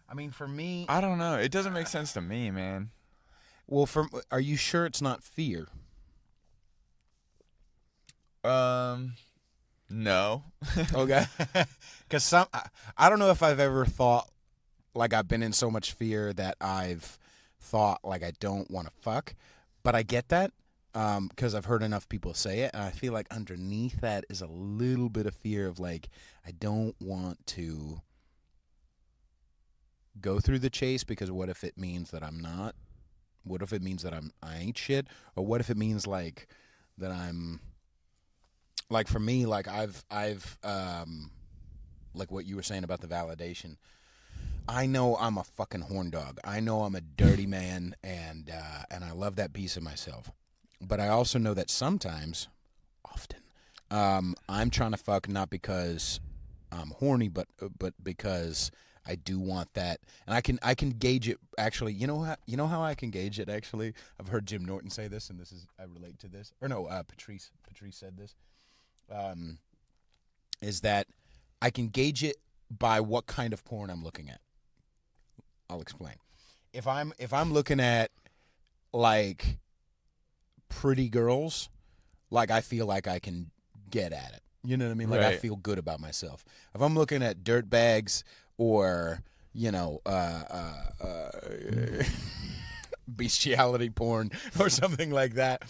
I mean, for me, I don't know. It doesn't make sense to me, man. well, are you sure it's not fear? No. Okay. Because I don't know if I've ever thought like I've been in so much fear that I've thought like I don't want to fuck, but I get that because I've heard enough people say it, and I feel like underneath that is a little bit of fear of like I don't want to go through the chase because what if it means that I'm not? What if it means that I ain't shit? Or what if it means like that I'm like for me, like I've like what you were saying about the validation. I know I'm a fucking horn dog. I know I'm a dirty man, and I love that piece of myself. But I also know that sometimes, often, I'm trying to fuck not because I'm horny, but because I do want that, and I can gauge it. Actually, you know how I can gauge it. Actually, I've heard Jim Norton say this, and I relate to this. Or no, Patrice said this. Is that I can gauge it by what kind of porn I'm looking at. I'll explain. If I'm looking at like pretty girls, like I feel like I can get at it. You know what I mean? Like I feel good about myself. If I'm looking at dirt bags or, you know, bestiality porn or something like that,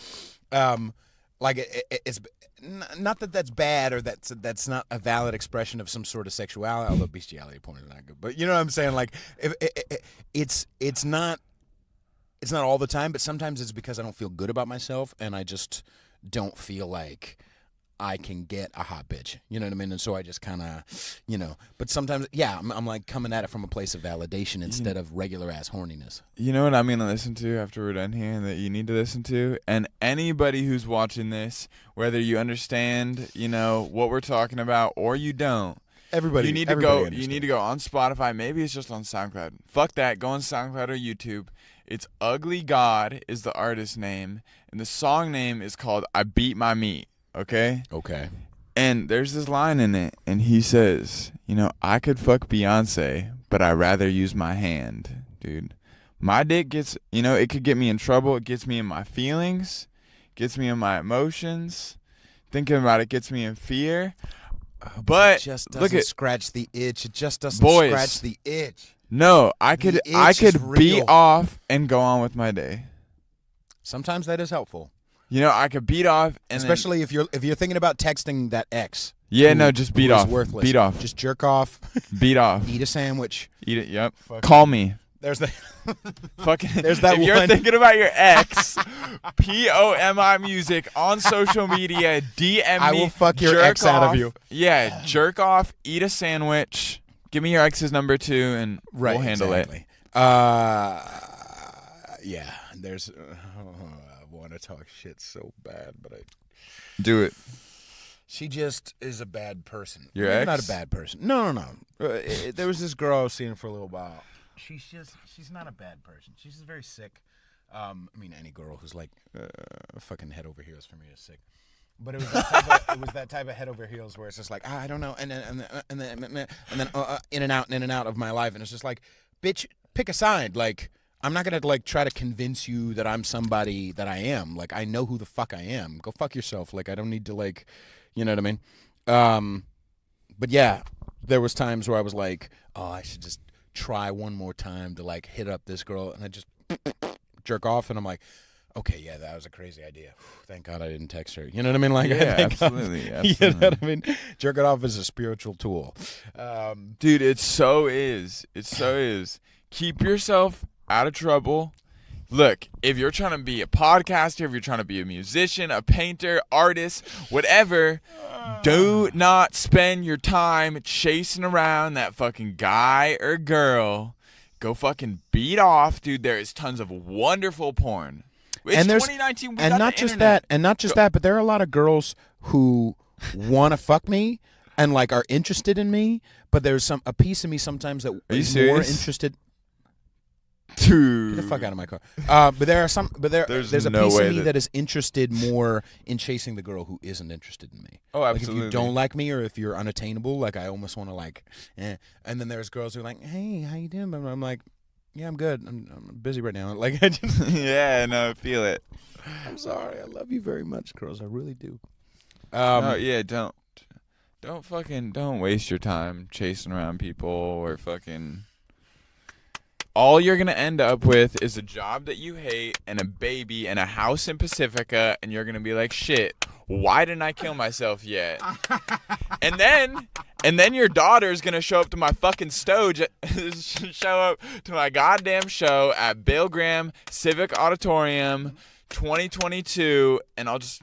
like it's not that that's bad or that's not a valid expression of some sort of sexuality, although bestiality porn is not good. But you know what I'm saying? Like it's not all the time, but sometimes it's because I don't feel good about myself and I just don't feel like I can get a hot bitch. You know what I mean? And so I just kind of, you know, but sometimes, yeah, I'm like coming at it from a place of validation instead of regular ass horniness. You know what I'm going to listen to after we're done here and that you need to listen to? And anybody who's watching this, whether you understand, you know, what we're talking about or you don't, you need to go on Spotify. Maybe it's just on SoundCloud. Fuck that. Go on SoundCloud or YouTube. It's Ugly God is the artist name, and the song name is called I Beat My Meat. Okay? Okay. And there's this line in it, and he says, you know, I could fuck Beyonce, but I'd rather use my hand, dude. My dick gets, you know, it could get me in trouble. It gets me in my feelings, gets me in my emotions. Thinking about it gets me in fear. But it just doesn't scratch the itch. It just doesn't scratch the itch. No, I could beat off and go on with my day. Sometimes that is helpful. You know, I could beat off, and especially if you're thinking about texting that ex. Yeah, no, just beat off. Worthless. Beat off. Just jerk off. Beat off. Eat a sandwich. Eat it. Yep. Call me. There's the Fucking. There's that if you're one. thinking about your ex, POMI music on social media. DM me. I will fuck your jerk ex out of off. you. Yeah, jerk off. Eat a sandwich. Give me your ex's number too, and we'll handle it. Yeah. There's. I want to talk shit so bad, but I. Do it. She just is a bad person. Your Maybe ex? Not a bad person. No. There was this girl I was seeing for a little while. She's not a bad person. She's just very sick. I mean, any girl who's like fucking head over heels for me is sick. But it was that type of head over heels where it's just like I don't know, and then in and out of my life, and it's just like, bitch, pick a side. Like, I'm not gonna like try to convince you that I'm somebody that I am. Like, I know who the fuck I am. Go fuck yourself. Like, I don't need to like, you know what I mean? But yeah, there was times where I was like, oh, I should just try one more time to like hit up this girl, and I just jerk off, and I'm like, okay, yeah, that was a crazy idea. Thank God I didn't text her. You know what I mean? Like, Yeah, thank God. absolutely. You know what I mean? Jerk it off is a spiritual tool. Dude, it so is. It so is. Keep yourself out of trouble. Look, if you're trying to be a podcaster, if you're trying to be a musician, a painter, artist, whatever, do not spend your time chasing around that fucking guy or girl. Go fucking beat off, dude. There is tons of wonderful porn. It's And there's 2019. We and got not the just internet. that, and not just that, but there are a lot of girls who want to fuck me and like are interested in me, but there's a piece of me sometimes that Are you is more serious? interested. Dude. Get the fuck out of my car. But there are some. But there's a no piece of way me that- that is interested more in chasing the girl who isn't interested in me. Oh, Like, absolutely. if you don't like me or if you're unattainable, like I almost want to like. And then there's girls who are like, "Hey, how you doing?" But I'm like, "Yeah, I'm good. I'm busy right now." Like, I just, Yeah, no, I feel it. I'm sorry. I love you very much, girls. I really do. No, yeah, don't waste your time chasing around people or fucking. All you're gonna end up with is a job that you hate and a baby and a house in Pacifica, and you're gonna be like, shit, why didn't I kill myself yet? and then your daughter's gonna show up to my fucking show up to my goddamn show at Bill Graham Civic Auditorium 2022, and I'll just,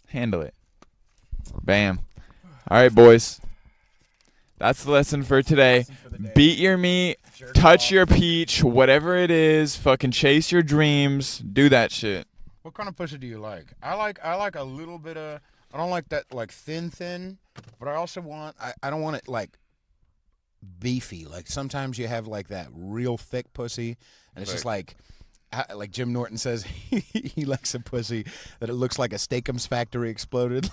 handle it. Bam. All right, boys. That's the lesson for today. Beat your meat, touch your peach, whatever it is. Fucking chase your dreams. Do that shit. What kind of pussy do you like? I like a little bit of. I don't like that like thin, but I also want. I don't want it like beefy. Like sometimes you have like that real thick pussy, and it's just like Jim Norton says he likes a pussy that it looks like a Steakums factory exploded.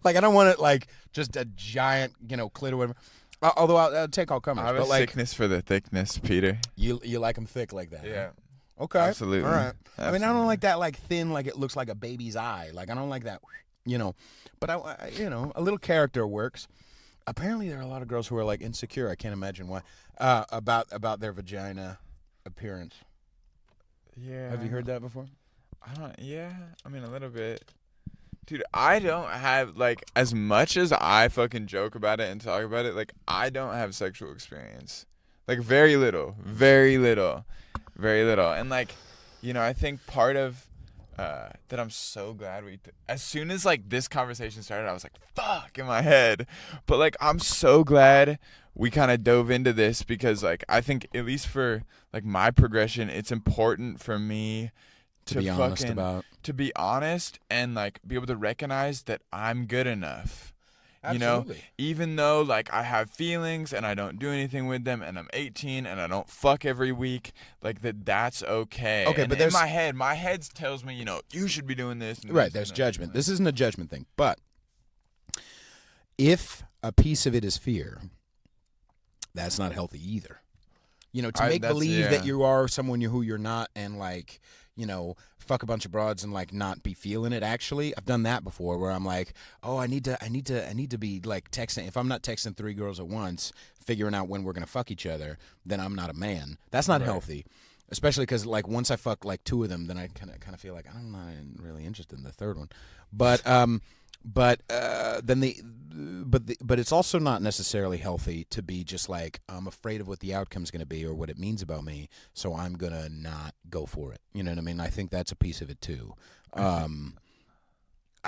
Like I don't want it like just a giant clit or whatever. Although I'll take all comers. I have but a like sickness for the thickness, Peter. you like them thick like that. Yeah. Huh? Okay. Absolutely. All right. I mean, I don't Absolutely. like that like thin, like it looks like a baby's eye. Like I don't like that, But I a little character works. Apparently, there are a lot of girls who are like insecure. I can't imagine why. About their vagina appearance. Yeah. Have you heard that before? Yeah. I mean, a little bit. Dude, I don't have, like, as much as I fucking joke about it and talk about it, like, I don't have sexual experience. Like, very little. Very little. Very little. And, like, I think part of that I'm so glad as soon as, like, this conversation started, I was like, fuck, in my head. But, like, I'm so glad we kind of dove into this because, like, I think at least for, like, my progression, it's important for me To be honest about. To be honest and like be able to recognize that I'm good enough. Absolutely. Even though like I have feelings and I don't do anything with them and I'm 18 and I don't fuck every week, like that's okay. Okay, and but in my head tells me, you should be doing this. And Right. this There's and judgment. that. This isn't a judgment thing, but if a piece of it is fear, that's not healthy either. To make believe that you are someone who you're not, and like, fuck a bunch of broads and like not be feeling it. Actually, I've done that before, where I'm like, oh, I need to be like texting. If I'm not texting 3 girls at once, figuring out when we're gonna fuck each other, then I'm not a man. That's not healthy. Especially because like once I fuck like 2 of them, then I kind of feel like I'm not really interested in the third one. But But but it's also not necessarily healthy to be just like, I'm afraid of what the outcome's going to be or what it means about me, so I'm going to not go for it. You know what I mean? I think that's a piece of it too. I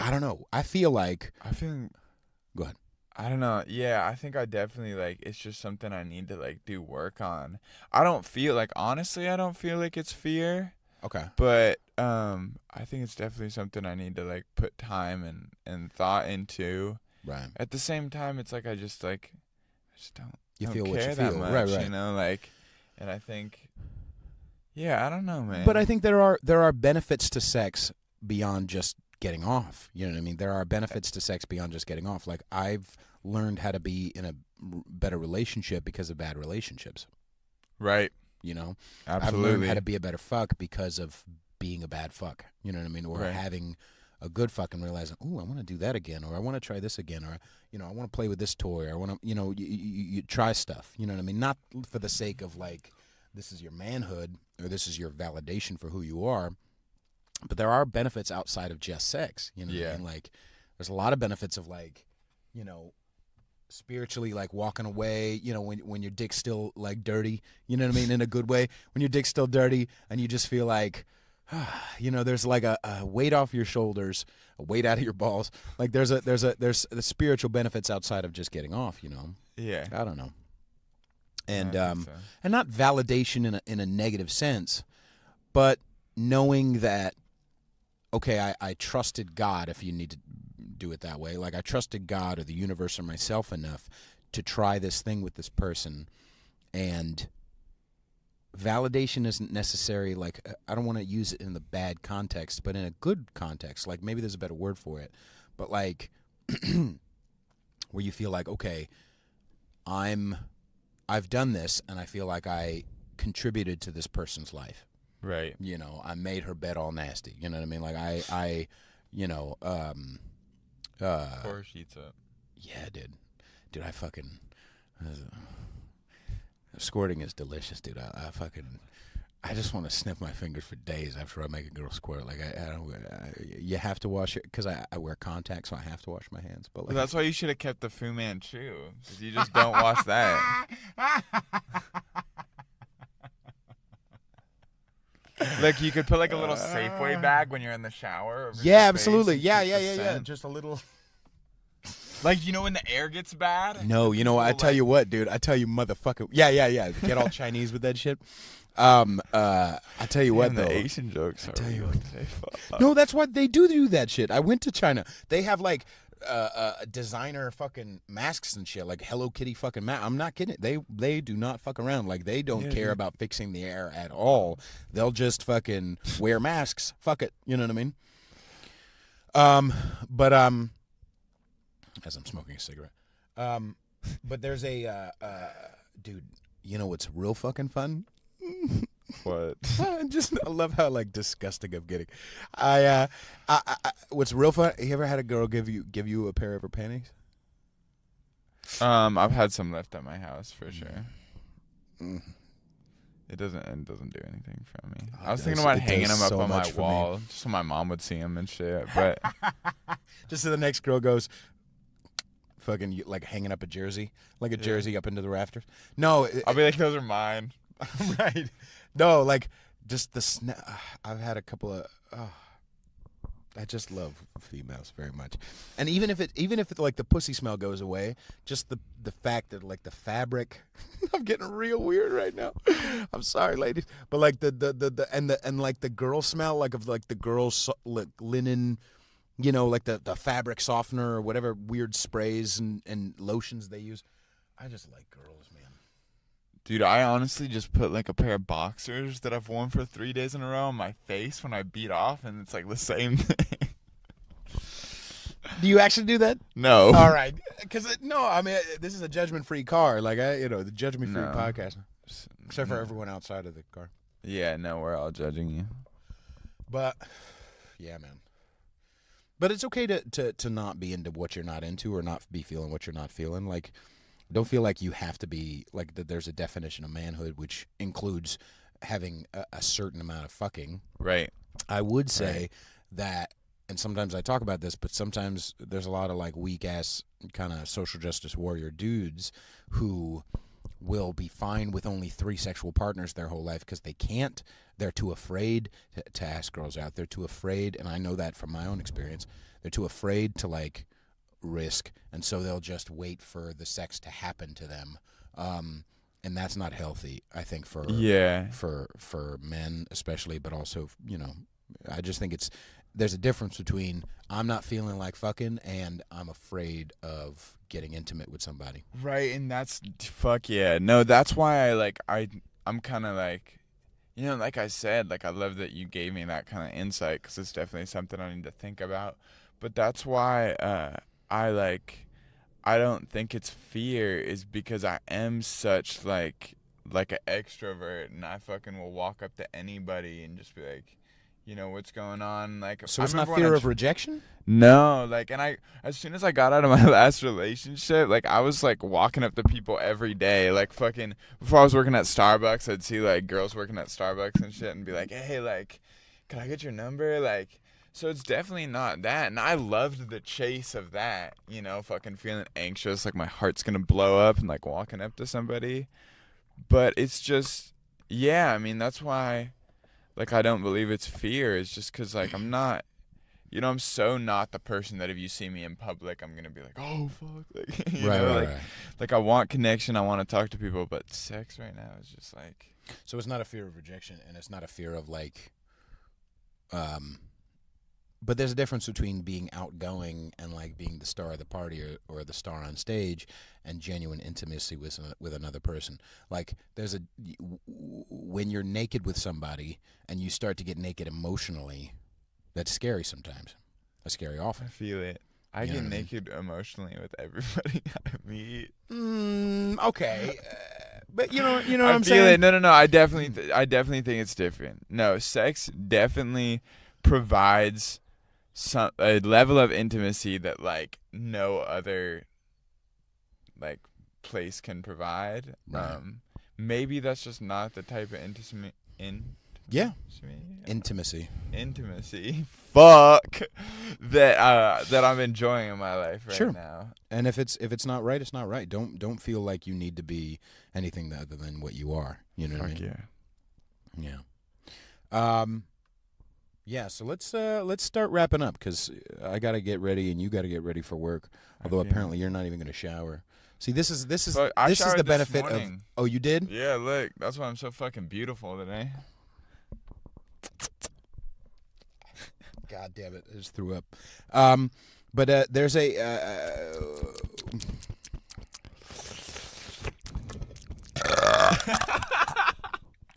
don't know. I feel. Go ahead. I don't know. Yeah, I think I definitely like. It's just something I need to like do work on. I don't feel like, honestly, I don't feel like it's fear. Okay. But I think it's definitely something I need to like put time and thought into. Right. At the same time, it's like I just don't. You don't feel what care you that feel. much, Right. You know, like, and I think, yeah, I don't know, man. But I think there are benefits to sex beyond just getting off. You know what I mean? There are benefits to sex beyond just getting off. Like, I've learned how to be in a better relationship because of bad relationships. Right. You know? Absolutely. I've learned how to be a better fuck because of being a bad fuck. You know what I mean? Or Right. having a good fuck and realizing, ooh, I want to do that again, or I want to try this again, or, you know, I want to play with this toy, or I want to, you know, you try stuff. You know what I mean? Not for the sake of like, this is your manhood or this is your validation for who you are. But there are benefits outside of just sex. You know what I mean? Like, there's a lot of benefits of like, you know, spiritually, like walking away, you know, when your dick's still like dirty, you know what I mean, in a good way, when your dick's still dirty and you just feel like, you know, there's like a weight off your shoulders, a weight out of your balls. Like there's the spiritual benefits outside of just getting off, you know. Yeah. I don't know. And I think so. and not validation in a negative sense, but knowing that, okay, I trusted God, if you need to do it that way. Like, I trusted God or the universe or myself enough to try this thing with this person, and validation isn't necessary. Like, I don't want to use it in the bad context, but in a good context, like maybe there's a better word for it, but like where you feel like, okay, I've done this and I feel like I contributed to this person's life. Right. You know, I made her bed all nasty. You know what I mean? Like I you know, Four sheets up. yeah, dude, I fucking squirting is delicious, dude. I just want to snip my fingers for days after I make a girl squirt. Like, I don't. You have to wash it because I wear contacts, so I have to wash my hands. But like, Well, that's why you should have kept the Fu Manchu, because you just don't wash that. Like, you could put like a little Safeway bag when you're in the shower. Over yeah, your face absolutely. and Yeah. keep the scent. Just a little. Like, you know when the air gets bad? No, you know what? I tell you what, dude. I tell you, motherfucker. Yeah. Get all Chinese with that shit. I tell you what, though. The Asian jokes. I tell you really what. say fuck. No, that's why they do that shit. I went to China. They have like designer fucking masks and shit, like Hello Kitty fucking mask. I'm not kidding. They do not fuck around. Like, they don't care about fixing the air at all. They'll just fucking wear masks. Fuck it. You know what I mean? As I'm smoking a cigarette. But there's a dude. You know what's real fucking fun? What? I love how like disgusting I'm getting. What's real fun? You ever had a girl give you a pair of her panties? I've had some left at my house for sure. Mm. It doesn't do anything for me. Oh, I was it thinking does- about it hanging does them up so on my much for me. wall, just so my mom would see them and shit. But Just so the next girl goes, fucking like hanging up a jersey, like a jersey up into the rafters. No, I'll be like, those are mine. right. No, like just the I've had a couple of. I just love females very much, and even if it like the pussy smell goes away, just the fact that like the fabric. I'm getting real weird right now. I'm sorry, ladies, but like the like the girl smell, like of like the girls like linen. You know, like the fabric softener or whatever weird sprays and lotions they use. I just like girls, man. Dude, I honestly just put like a pair of boxers that I've worn for 3 days in a row on my face when I beat off, and it's like the same thing. Do you actually do that? No. All right, because no, I mean this is a judgment-free car, like the judgment-free No. podcast, except for everyone outside of the car. Yeah, no, we're all judging you. But yeah, man. But it's okay to not be into what you're not into or not be feeling what you're not feeling. Like, don't feel like you have to be, like, that there's a definition of manhood which includes having a certain amount of fucking. Right. I would say that and sometimes I talk about this, but sometimes there's a lot of like weak ass kind of social justice warrior dudes who will be fine with only 3 sexual partners their whole life because they can't. They're too afraid to ask girls out. They're too afraid, and I know that from my own experience. They're too afraid to like risk, and so they'll just wait for the sex to happen to them. And that's not healthy, I think, for men especially, but also, you know, I just think there's a difference between I'm not feeling like fucking and I'm afraid of getting intimate with somebody. Right, and that's fuck yeah. No, that's why I'm kind of like, you know, like I said, like I love that you gave me that kind of insight because it's definitely something I need to think about. But that's why I don't think it's fear, is because I am such like an extrovert, and I fucking will walk up to anybody and just be like, you know, what's going on? Like, so it's not fear of rejection? No, like, and as soon as I got out of my last relationship, like, I was like walking up to people every day, like fucking, before I was working at Starbucks, I'd see like girls working at Starbucks and shit and be like, hey, like, can I get your number? Like, so it's definitely not that. And I loved the chase of that, you know, fucking feeling anxious, like my heart's gonna blow up and like walking up to somebody. But it's just, yeah, I mean, that's why, like, I don't believe it's fear. It's just because, like, I'm not, you know, I'm so not the person that if you see me in public, I'm going to be like, oh, fuck. Like, you know, like, like, I want connection. I want to talk to people. But sex right now is just like. So it's not a fear of rejection, and it's not a fear of, like, but there's a difference between being outgoing and, like, being the star of the party or the star on stage and genuine intimacy with another person. Like, when you're naked with somebody and you start to get naked emotionally, that's scary sometimes. That's scary often. I feel it. I get naked emotionally with everybody I meet. Okay. But you know what I'm saying? I feel it. No. I definitely think it's different. No, sex definitely provides a level of intimacy that like no other like place can provide. Right. Maybe that's just not the type of intimacy. Intimacy. Fuck. That I'm enjoying in my life right now. And if it's not right, it's not right. Don't feel like you need to be anything other than what you are. You know what I mean? Yeah. Yeah, so let's start wrapping up because I gotta get ready and you gotta get ready for work. Although apparently you're not even gonna shower. See, this is the benefit of. Oh, you did? Yeah, look, that's why I'm so fucking beautiful today. God damn it! I just threw up. But there's a.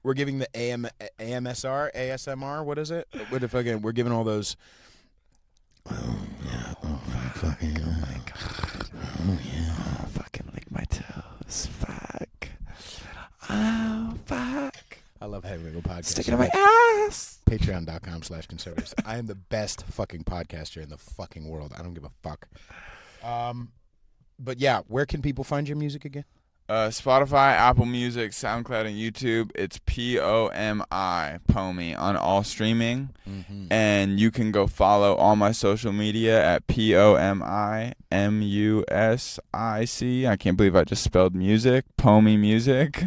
We're giving the ASMR. What is it? We're giving all those. Oh yeah. Oh fucking. Oh my god. Oh yeah. Oh, fucking lick my toes. Fuck. Oh fuck. I love having a podcast. Stick it in my ass. Patreon.com/conservatish. I am the best fucking podcaster in the fucking world. I don't give a fuck. But yeah, where can people find your music again? Spotify, Apple Music, SoundCloud, and YouTube. It's POMI on all streaming. Mm-hmm. And you can go follow all my social media at POMIMUSIC. I can't believe I just spelled music. POMI Music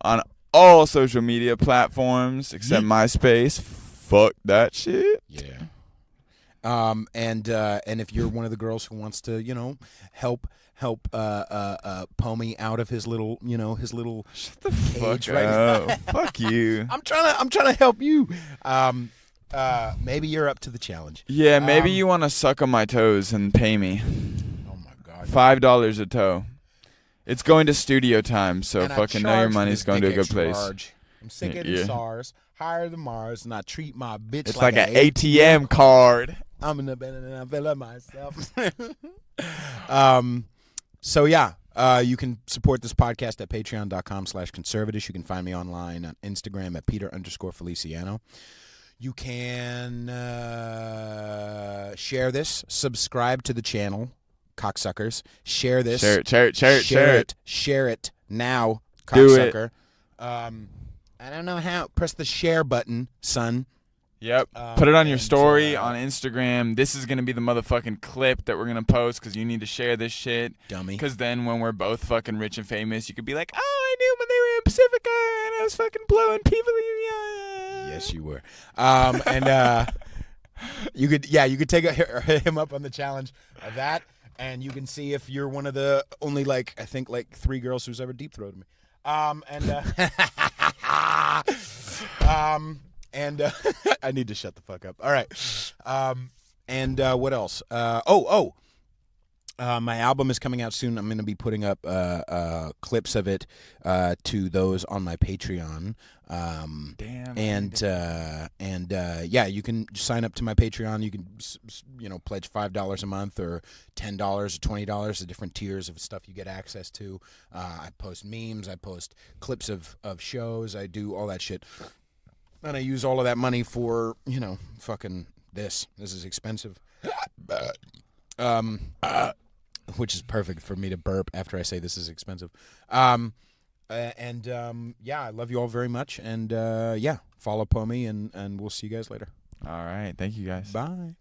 on all social media platforms except MySpace. Fuck that shit. Yeah. And if you're one of the girls who wants to, you know, help POMI out of his little shut the fuck up. Fuck you. I'm trying to help you. Maybe you're up to the challenge. Yeah, maybe you want to suck on my toes and pay me. Oh my god. $5 a toe. It's going to studio time, so and fucking know your money's going to a good place. Large. I'm sick of the SARS, higher than Mars, and I treat my bitch it's like an ATM card. I'm in the bed and I feel like myself. So yeah, you can support this podcast at patreon.com/conservatish. You can find me online on Instagram at Peter_Feliciano. You can share this, subscribe to the channel, cocksuckers. Share this. Share it now, cocksucker. I don't know how. Press the share button, son. Yep. Put it on your and, story on Instagram. This is going to be the motherfucking clip that we're going to post because you need to share this shit. Dummy. Because then when we're both fucking rich and famous, you could be like, oh, I knew when they were in Pacifica and I was fucking blowing people. Yes, you were. And you could take him up on the challenge of that, and you can see if you're one of the only, like, I think, like 3 girls who's ever deep-throated me. I need to shut the fuck up. All right. What else? My album is coming out soon. I'm going to be putting up clips of it to those on my Patreon. Damn. You can sign up to my Patreon. You can pledge $5 a month or $10 or $20. The different tiers of stuff you get access to. I post memes. I post clips of shows. I do all that shit. And I use all of that money for, fucking this. This is expensive. Which is perfect for me to burp after I say this is expensive. I love you all very much. And, follow POMI, and we'll see you guys later. All right. Thank you, guys. Bye.